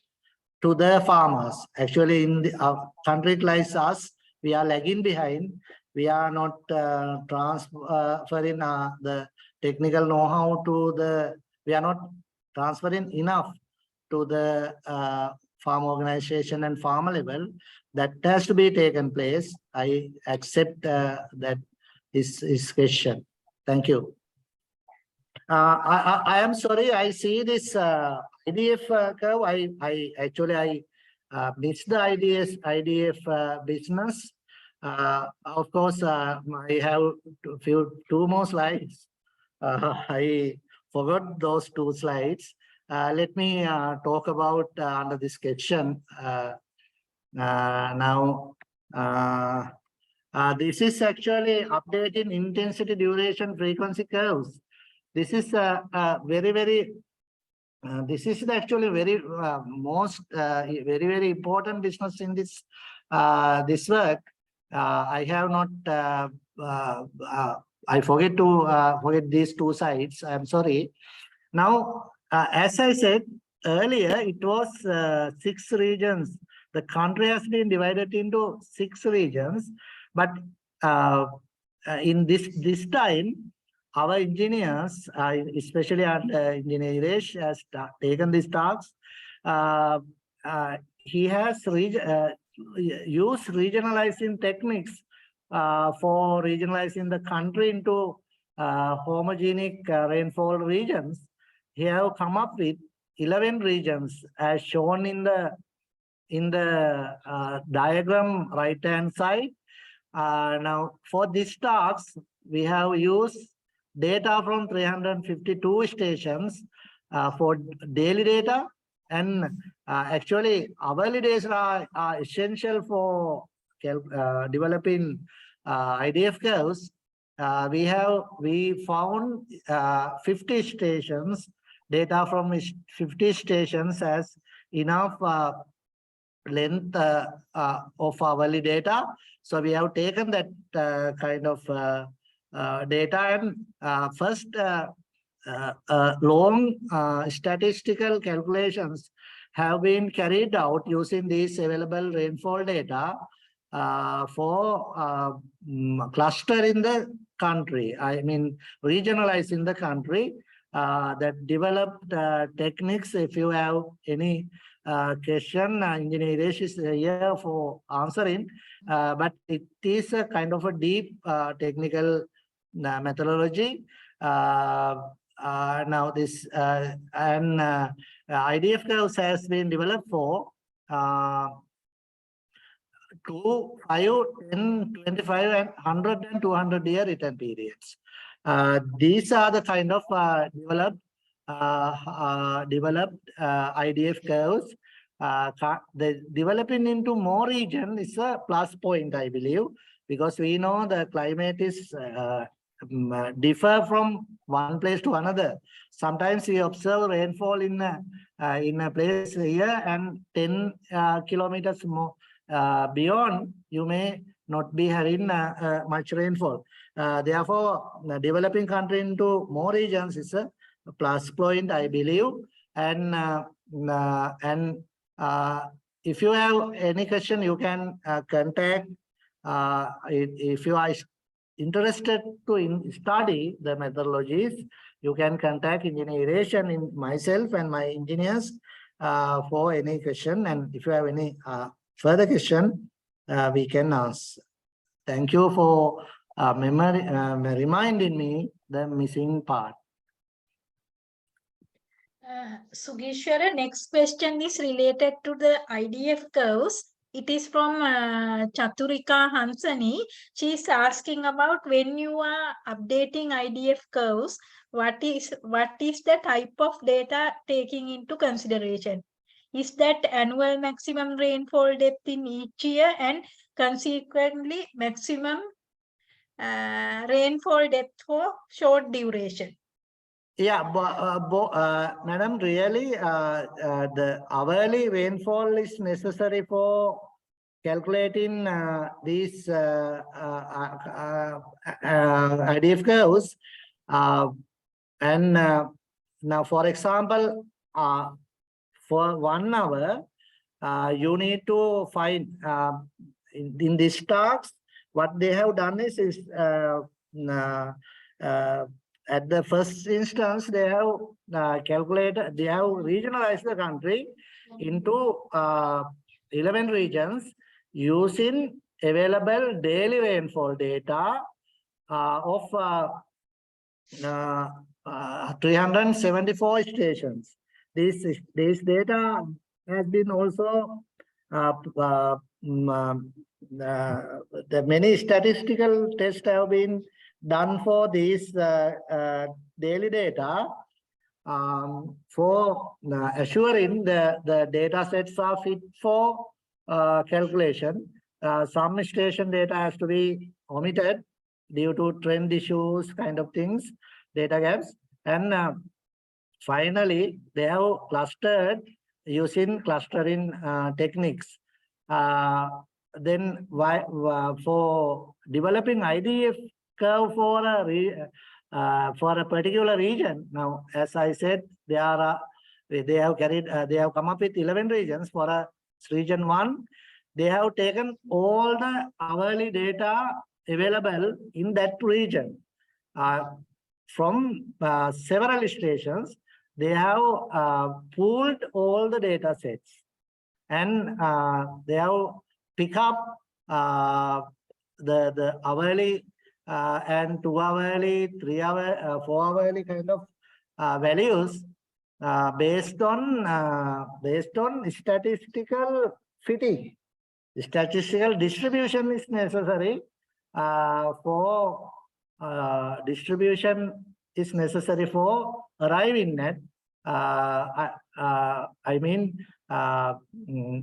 to the farmers. Actually, in the country like us, we are lagging behind. We are not transferring the technical know-how to the. We are not transferring enough to the farm organization and farmer level. That has to be taken place. I accept that is question. Thank you. I am sorry. I see this IDF curve. I actually missed the IDF business. Of course, I have two more slides. I forgot those two slides. Let me talk about under this question. Now, this is actually updating intensity, duration, frequency curves. This is very this is actually very very important business in this this work. I have not I forget to forget these two sides. I'm sorry. Now, as I said earlier, it was 6 regions. The country has been divided into 6 regions, but in this time, our engineers, especially engineer has taken these tasks. He has used regionalizing techniques for regionalizing the country into homogenic rainfall regions. He have come up with 11 regions as shown in the diagram right hand side. Now for this task, we have used data from 352 stations for daily data, and actually hourly data are essential for developing IDF curves. We found 50 stations, data from 50 stations as enough length of hourly data. So we have taken that kind of data, and first long statistical calculations have been carried out using these available rainfall data for cluster in the country. I mean, regionalize in the country. That developed techniques. If you have any question, engineer is here for answering. But it is a kind of a deep technical methodology. Now this IDF curves has been developed for 2, 5, 10, 25, and 100 and 200 year return periods. These are the kind of developed IDF curves. The developing into more region is a plus point, I believe, because we know the climate is differ from one place to another. Sometimes we observe rainfall in a place here, and 10 kilometers more beyond, you may not be having much rainfall. Therefore, developing country into more regions is a plus point, I believe. And if you have any question, you can contact. If you are interested to study the methodologies, you can contact Irrigation in myself and my engineers for any question. And if you have any further question, we can ask. Thank you for reminding me the missing part. Sugishwara, next question is related to the IDF curves. It is from Chaturika Hansani. She is asking about when you are updating IDF curves, what is the type of data taking into consideration? Is that annual maximum rainfall depth in each year and consequently maximum rainfall depth for short duration? Yeah, madam, really, the hourly rainfall is necessary for calculating these IDF curves. And now, for example, for 1 hour, you need to find in this task, what they have done is at the first instance, they have calculated, they have regionalized the country into 11 regions using available daily rainfall data of 374 stations. This data has been also the many statistical tests have been done for these daily data for assuring the data sets are fit for calculation. Some station data has to be omitted due to trend issues, kind of things, data gaps. And finally, they have clustered using clustering techniques. Then for developing IDF curve for a particular region. Now, as I said, they have come up with 11 regions for region 1. They have taken all the hourly data available in that region. From several stations, they have pooled all the data sets, and they have picked up the hourly and 2 hourly, 3 hour, 4 hourly kind of values based on statistical fitting. Statistical distribution is necessary for arriving at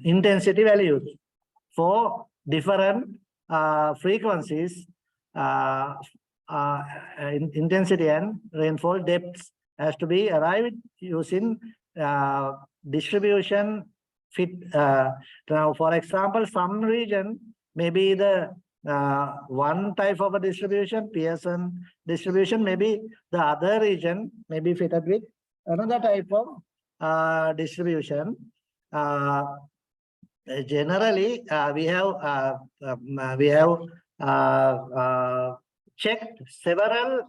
intensity values for different frequencies, intensity and rainfall depths has to be arrived using distribution fit. Now, for example, some region maybe the one type of a distribution, Pearson distribution, maybe the other region may be fitted with another type of distribution. Generally, we have checked several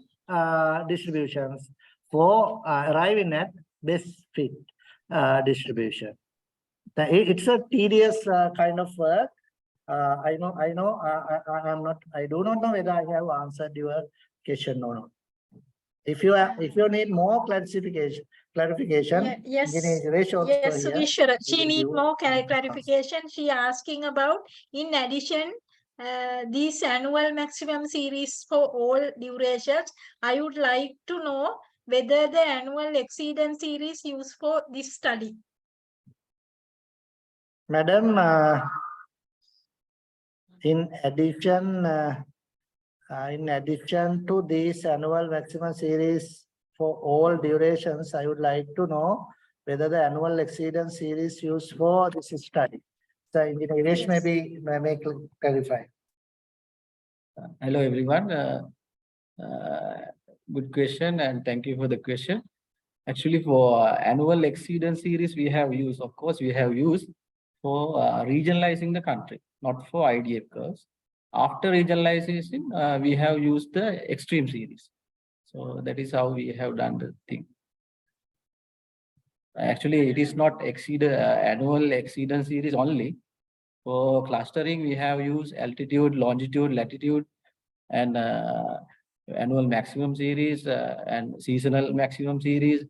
distributions for arriving at best fit distribution. It's a tedious kind of work. I do not know whether I have answered your question or not. If you need more clarification, Yes, yes, Sugishwara. She need more clarification. She asking about, in addition, these annual maximum series for all durations. I would like to know whether the annual exceedance series used for this study. Madam, in addition to this annual maximum series for all durations, I would like to know whether the annual exceedance series used for this study. So, Engineer Irrigation may clarify. Hello, everyone. Good question, and thank you for the question. Actually, for annual exceedance series, we have used, of course, we have used for regionalizing the country, not for IDF curves. After regionalization, we have used the extreme series. So that is how we have done the thing. Actually, it is not annual exceedance series only. For clustering, we have used altitude, longitude, latitude, and annual maximum series and seasonal maximum series,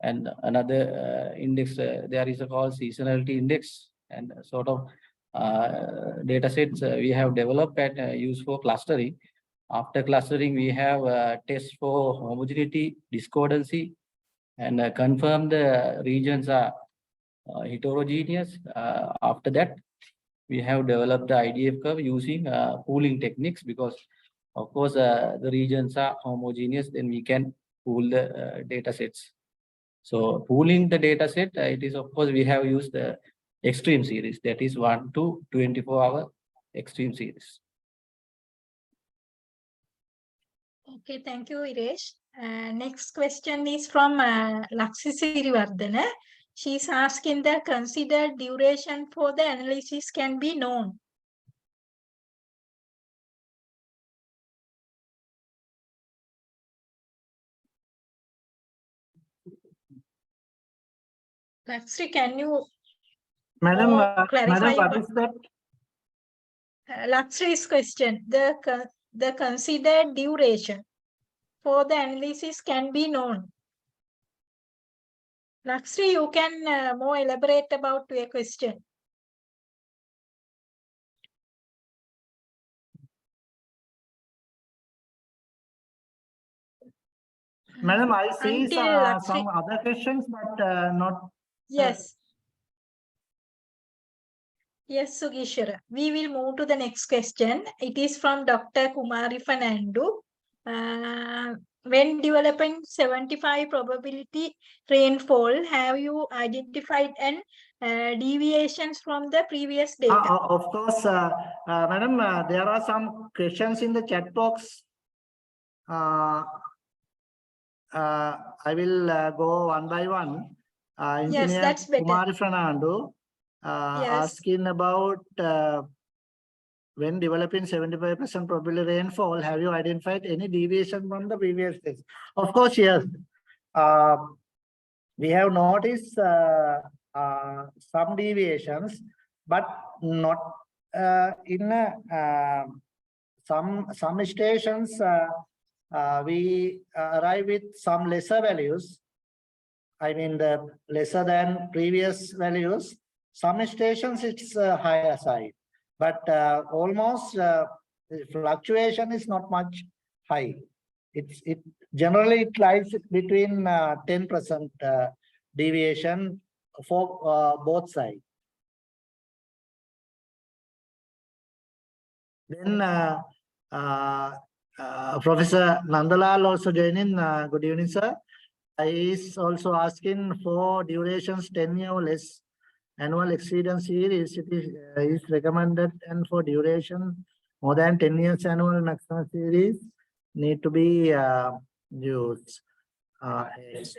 and another index. There is a called seasonality index, and sort of data sets we have developed and used for clustering. After clustering, we have tests for homogeneity, discordancy, and confirm the regions are heterogeneous. After that, we have developed the IDF curve using pooling techniques, because of course the regions are homogeneous, then we can pool the data sets. So pooling the data set, it is, of course, we have used the extreme series, that is 1 to 24-hour extreme series. Okay, thank you, Iresh. Next question is from Laxi Sirivardhana. She's asking the considered duration for the analysis can be known. Laxi, can you Madam, clarify? Madam, what is that? Laxri's question, the considered duration for the analysis can be known. Laxri, you can more elaborate about your question. Madam, I see Until some other questions, but not. Yes. Yes, Sugishwara. We will move to the next question. It is from Dr. Kumari Fernando. when developing 75 probability rainfall, have you identified an deviations from the previous data? Of course, madam, there are some questions in the chat box. I will go one by one. Engineer that's better. Kumari Fernando Yes. asking about when developing 75% probability rainfall, have you identified any deviation from the previous test? Of course, yes. We have noticed some deviations, but not in some stations. We arrive with some lesser values. I mean, the lesser than previous values. Some stations it's higher side, but almost fluctuation is not much high. It generally it lies between 10% deviation for both sides. Then Professor Nandalal also joining. Good evening, sir. Is also asking for durations 10 year or less annual exceedance series. It is recommended, and for duration more than 10 years annual maximum series need to be used. Yes.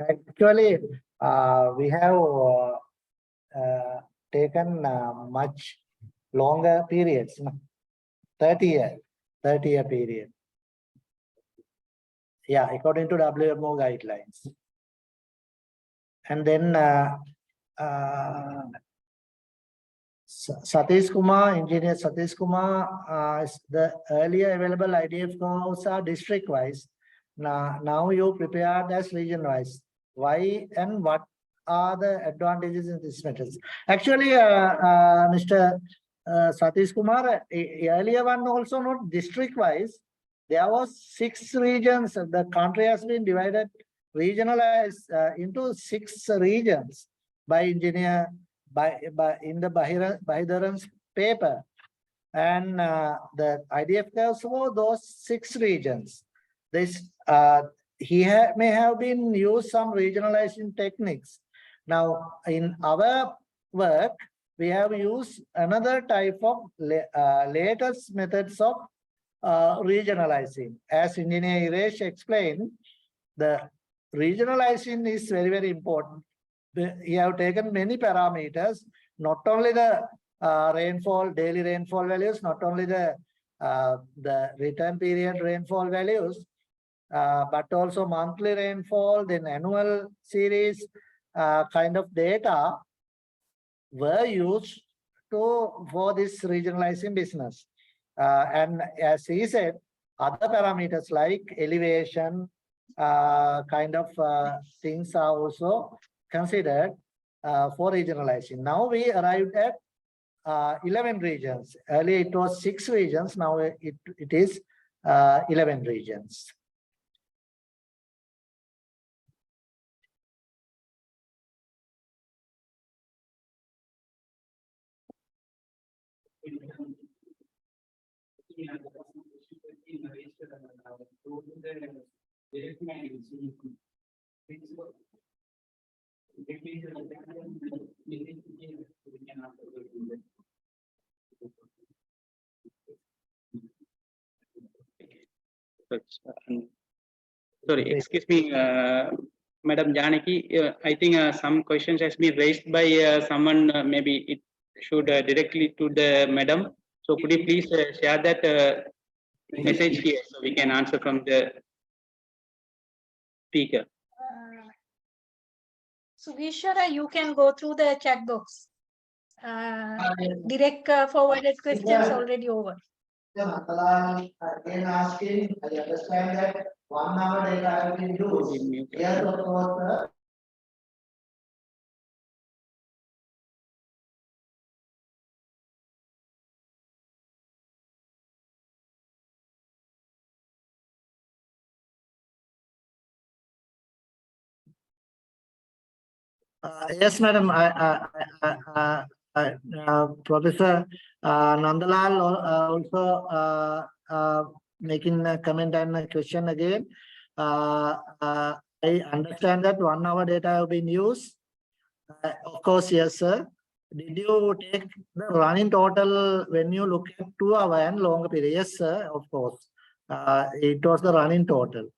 Actually, we have taken much longer periods, 30 year period. Yeah, according to WMO guidelines. And then Satish Kumar, Engineer Satish Kumar, the earlier available IDF curves are district-wise. Now you prepared as region-wise. Why and what are the advantages in this method? Actually, Mr. Satish Kumar, earlier one also not district-wise. There was 6 regions. The country has been divided, regionalized into 6 regions by engineer in the Bahidharan's paper, and the IDF curves for those 6 regions. This he may have been used some regionalizing techniques. Now in our work, we have used another type of latest methods of regionalizing. As Engineer Irrigation explained, the regionalizing is very, very important. You have taken many parameters, not only the rainfall, daily rainfall values, not only the return period rainfall values, but also monthly rainfall, then annual series kind of data were used for this regionalizing business. And as he said, other parameters like elevation kind of things are also considered for regionalizing. Now we arrived at 11 regions. Earlier it was 6 regions. Now it is 11 regions. Sorry, excuse me, Madam Janaki. I think some questions has been raised by someone. Maybe it should directly to the madam. So could you please share that message here so we can answer from the speaker. Sugishwara, you can go through the chat box. Direct forwarded questions already over. Again asking, I understand that 1 hour data have been used. Yes, of course. Yes, madam. Professor Nandalal also making a comment and a question again. I understand that 1 hour data have been used. Of course, yes, sir. Did you take the running total when you look at 2 hour and longer period? Yes, sir, of course. It was the running total.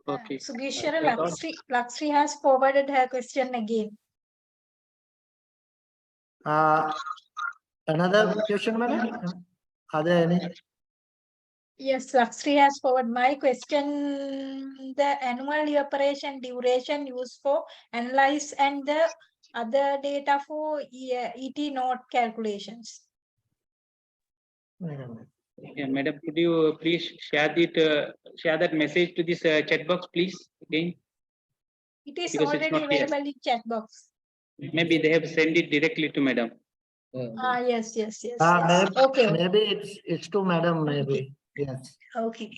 Okay. Sugishwara I thought- Lakshmi has forwarded her question again. Another question, madam? Are there any? Yes, Lakshmi has forwarded my question. The annual evaporation duration used for analyze and the other data for ET note calculations. Yeah, madam, could you please share that message to this chat box, please, again? It is Because it's already not here. available in chat box. Maybe they have sent it directly to madam. Yes. Yes. Maybe, Okay. maybe it's to madam, maybe. Yes. Okay.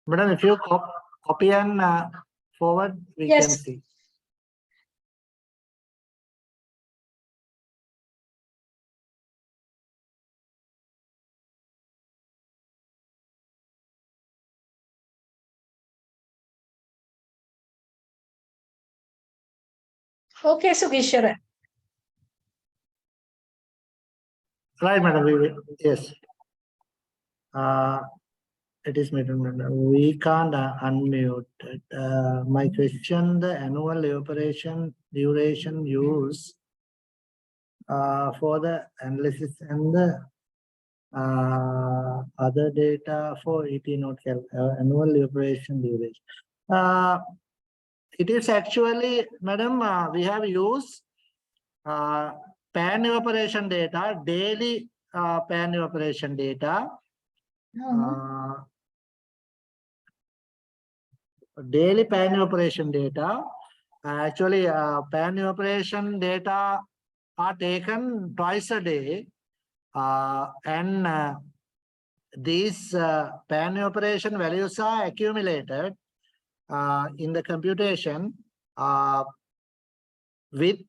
Madam, if you copy and forward, we can Yes. see. Okay, Sugishwara. Right, madam. Yes. It is madam. We can't unmute. My question: the annual evaporation duration used for the analysis and the other data for ET note annual evaporation duration. It is actually, madam, we have used pan evaporation data, daily pan evaporation data. Daily pan evaporation data. Actually, pan evaporation data are taken twice a day, and these pan evaporation values are accumulated in the computation with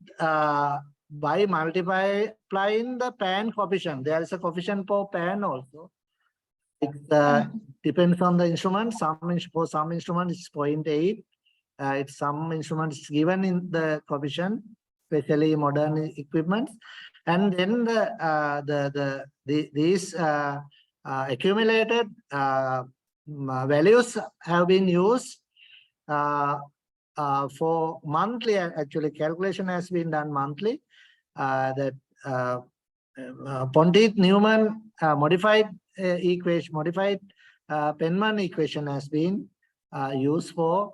by multiplying the pan coefficient. There is a coefficient for pan also. It depends on the instrument. For some instruments it's 0.8. It's some instruments given in the coefficient, especially modern equipment, and then these accumulated values have been used for monthly. Actually, calculation has been done monthly. That Pontit-Newman modified equation, modified Penman equation has been used for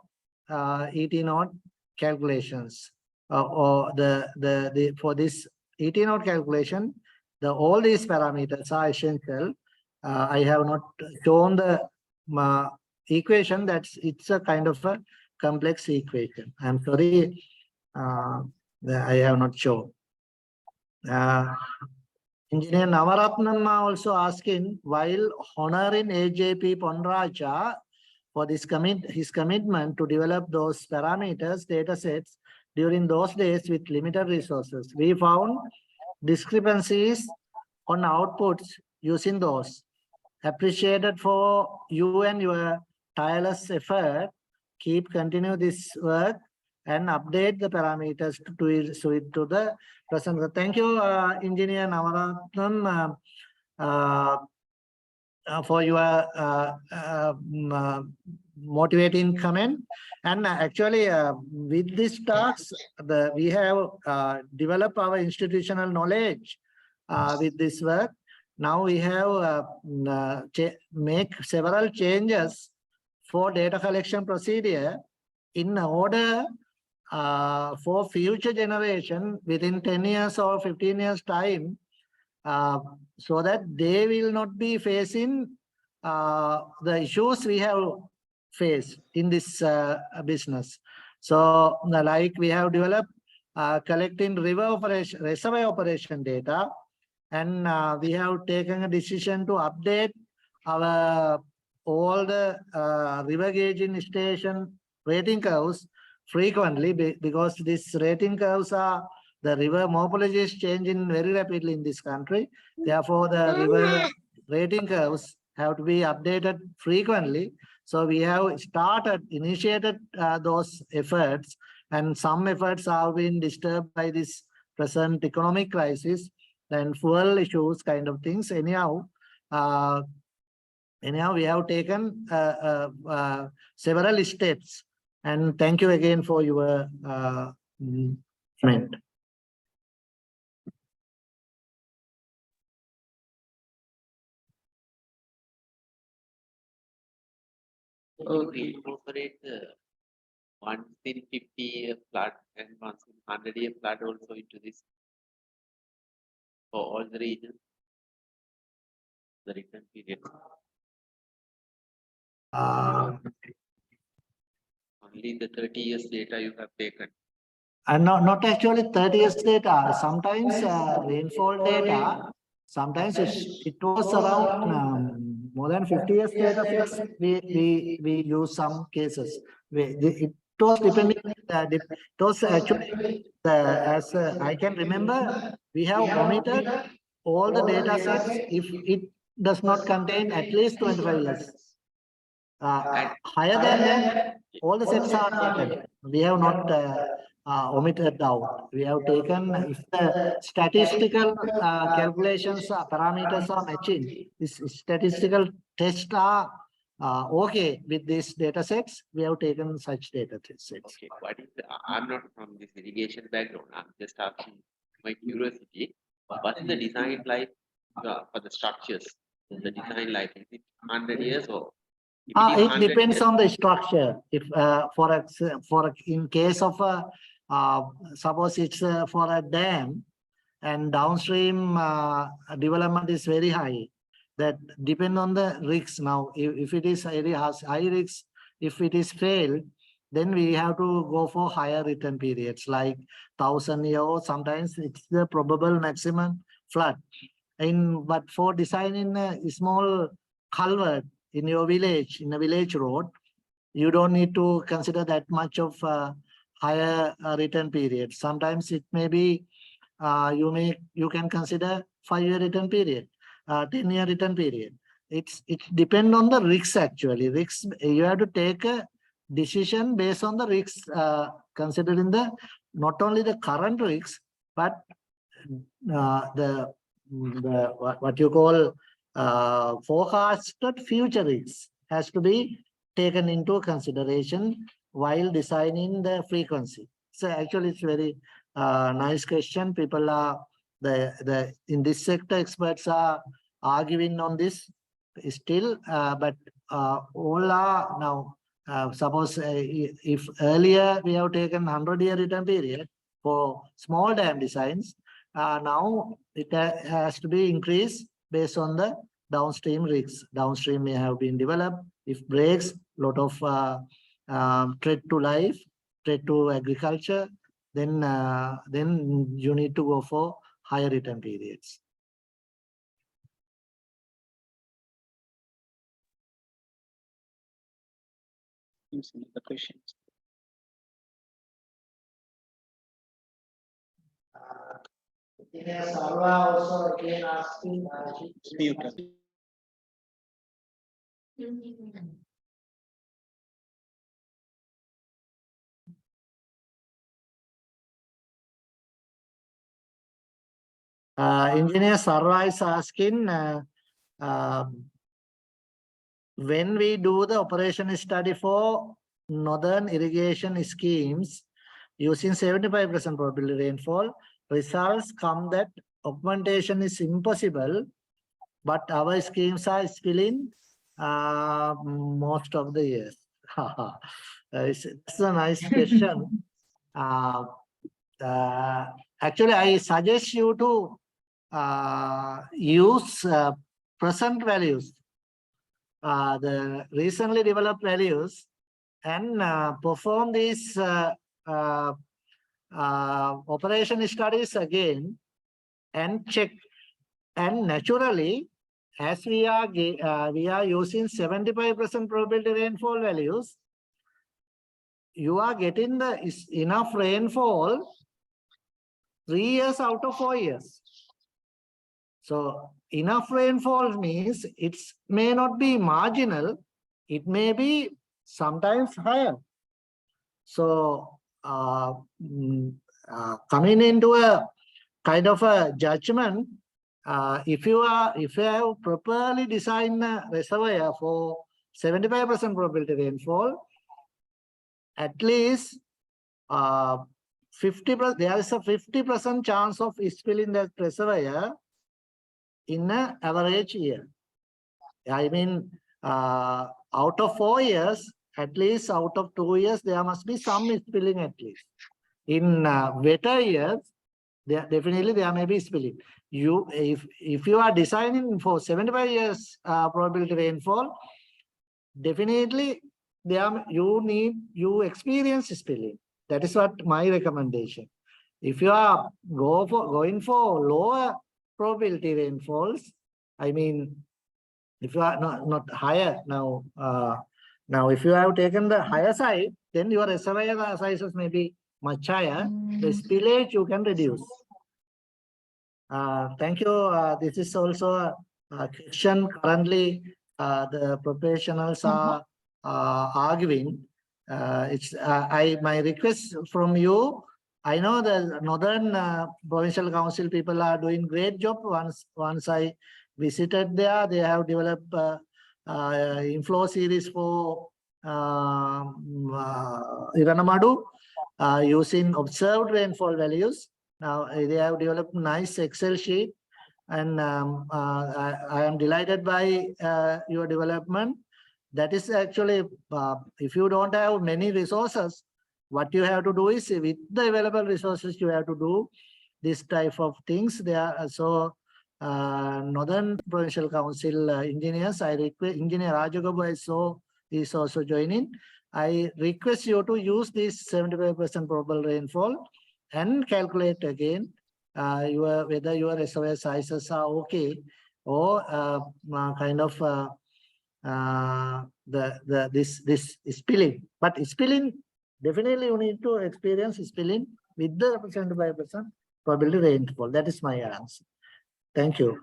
ET naught calculations. Or for this ET naught calculation, all these parameters are essential. I have not shown the equation. It's a kind of a complex equation. I'm sorry, I have not shown. Engineer Navaratnam also asking, while honoring AJP Ponraja for his commitment to develop those parameters data sets during those days with limited resources, we found discrepancies on outputs using those. Appreciated for you and your tireless effort. Continue this work and update the parameters to the present. Thank you, Engineer Navaratnam, for your motivating comment. And actually, with these talks, we have developed our institutional knowledge with this work. Now we have make several changes for data collection procedure in order for future generation within 10 years or 15 years time, so that they will not be facing the issues we have faced in this business. So like we have developed collecting river operation, reservoir operation data. And we have taken a decision to update our all the river gauging station rating curves frequently because these rating curves are the river morphology is changing very rapidly in this country. Therefore, the river rating curves have to be updated frequently. So we have initiated those efforts, and some efforts have been disturbed by this present economic crisis and fuel issues kind of things. Anyhow, we have taken several steps. And thank you again for your comment. We incorporate once in 50-year flood and once in 100-year flood also into this for all the regions, the return period. Only the 30 years data you have taken. And not actually 30 years data. Sometimes rainfall data, sometimes it was around more than 50 years data sets. We use some cases. It was depending. It was actually as I can remember, we have omitted all the data sets if it does not contain at least 25 years. Higher than that, all the sets are taken. We have not omitted out. We have taken, if the statistical calculations, parameters are matching, this statistical tests are okay with these data sets, we have taken such data sets. Okay, what is I'm not from this irrigation background. I'm just asking my curiosity. What is the design like for the structures? The design like is it 100 years or? It depends on the structure. If in case of suppose it's for a dam and downstream development is very high, that depend on the risks. Now, if it is has high risks, if it is failed, then we have to go for higher return periods like 1,000 years. Sometimes it's the probable maximum flood. But for designing a small culvert in your village, in a village road, you don't need to consider that much of higher return period. Sometimes it may be you can consider 5-year return period, 10-year return period. It depends on the risks actually. Risks, you have to take a decision based on the risks, considering the not only the current risks, but what you call forecasted future risks has to be taken into consideration while designing the frequency. So actually it's very nice question. People are in this sector, experts are arguing on this still, but all are now suppose if earlier we have taken 100-year return period for small dam designs, now it has to be increased based on the downstream risks. Downstream may have been developed. If breaks, lot of threat to life, threat to agriculture, then you need to go for higher return periods. The questions. Also again asking, Muted. Engineer Sarva is asking, when we do the operation study for northern irrigation schemes using 75% probability rainfall, results come that augmentation is impossible, but our schemes are spilling most of the years. It's a nice question. Actually, I suggest you to use present values, the recently developed values, and perform these operation studies again and check. And naturally, as we are using 75% probability rainfall values, you are getting the enough rainfall 3 years out of 4 years. So enough rainfall means it may not be marginal, it may be sometimes higher. So coming into a kind of a judgment, if you have properly designed a reservoir for 75% probability rainfall, at least 50%, there is a 50% chance of spilling that reservoir in an average year. I mean, out of 4 years, at least out of 2 years, there must be some spilling at least. In wetter years, definitely there may be spilling. If you are designing for 75 years probability rainfall, definitely you experience spilling. That is what my recommendation. If you are going for lower probability rainfalls, I mean, if you are not higher now, if you have taken the higher side, then your reservoir sizes may be much higher. The spillage you can reduce. Thank you. This is also a question currently the professionals are arguing. My request from you, I know the Northern Provincial Council people are doing great job. Once I visited there, they have developed inflow series for Iranamadu using observed rainfall values. Now they have developed nice Excel sheet, and I am delighted by your development. That is actually, if you don't have many resources, what you have to do is with the available resources, you have to do this type of things. There are so Northern Provincial Council engineers, I request Engineer Rajagopal is also joining. I request you to use this 75% probable rainfall and calculate again whether your reservoir sizes are okay, or kind of this spilling. But spilling, definitely you need to experience spilling with the 75% probability rainfall. That is my answer. Thank you.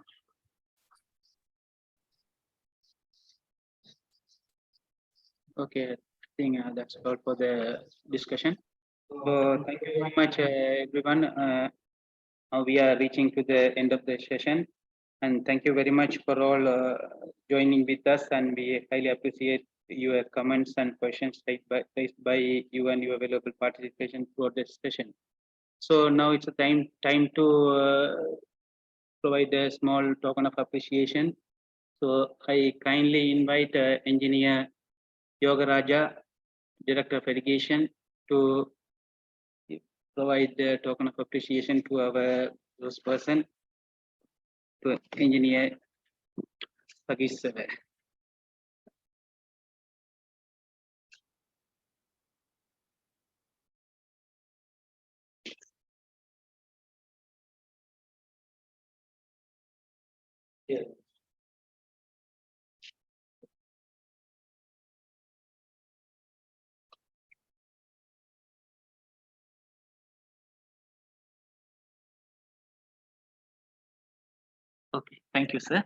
Okay, I think that's all for the discussion. So thank you very much, everyone. We are reaching to the end of the session, and thank you very much for all joining with us, and we highly appreciate your comments and questions raised by you and your valuable participation throughout this session. So now it's a time to provide a small token of appreciation. So I kindly invite Engineer Yogaraja, Director of Irrigation, to provide the token of appreciation to our those person, to Engineer Sagish. Yeah. Okay, thank you, sir.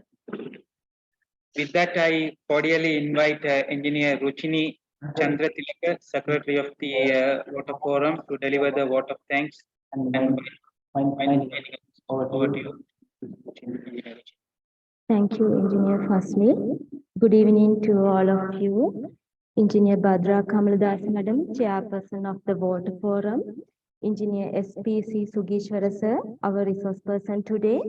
With that, I cordially invite Engineer Ruchini Chandratilaka, Secretary of the Water Forum, to deliver the vote of thanks. And over to you. Thank you, Engineer Fasli. Good evening to all of you. Engineer Badra Kamaladas, Madam, Chairperson of the Water Forum. Engineer SPC Sugishwara, sir, our resource person today.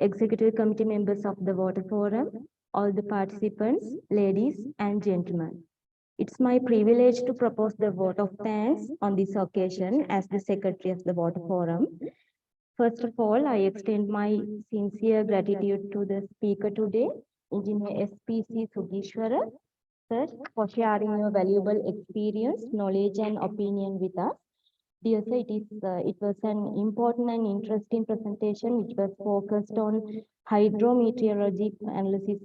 Executive Committee members of the Water Forum, all the participants, ladies and gentlemen. It's my privilege to propose the vote of thanks on this occasion as the Secretary of the Water Forum. First of all, I extend my sincere gratitude to the speaker today, Engineer SPC Sugishwara, sir, for sharing your valuable experience, knowledge and opinion with us. Dear sir, it was an important and interesting presentation which was focused on hydrometeorological analysis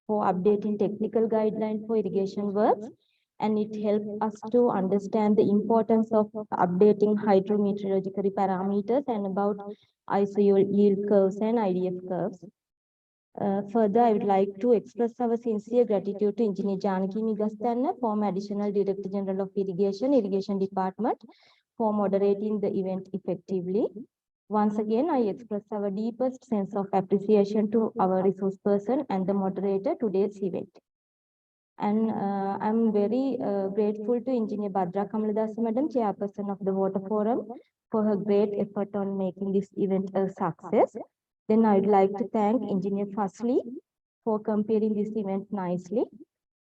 for updating technical guidelines for irrigation works. And it helped us to understand the importance of updating hydrometeorological parameters and about ISO yield curves and IDF curves. Further, I would like to express our sincere gratitude to Engineer Janaki Migastanna, former Additional Director General of Irrigation Department, for moderating the event effectively. Once again, I express our deepest sense of appreciation to our resource person and the moderator today's event. And I'm very grateful to Engineer Badra Kamaladasa Madam, Chairperson of the Water Forum, for her great effort on making this event a success. Then I'd like to thank Engineer Fasli for comparing this event nicely.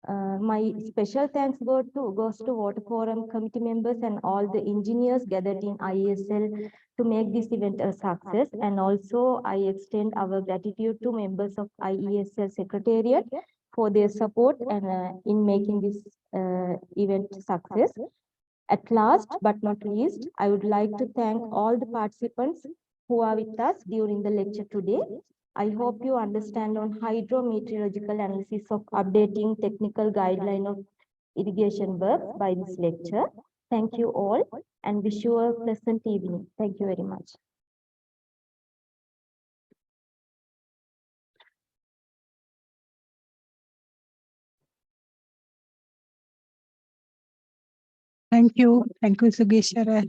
My special thanks goes to Water Forum committee members and all the engineers gathered in IESL to make this event a success. And also I extend our gratitude to members of IESL Secretariat for their support and in making this event success. At last but not least, I would like to thank all the participants who are with us during the lecture today. I hope you understand on hydrometeorological analysis of updating technical guideline of irrigation works by this lecture. Thank you all and wish you a pleasant evening. Thank you very much. Thank you, Sugeshwara.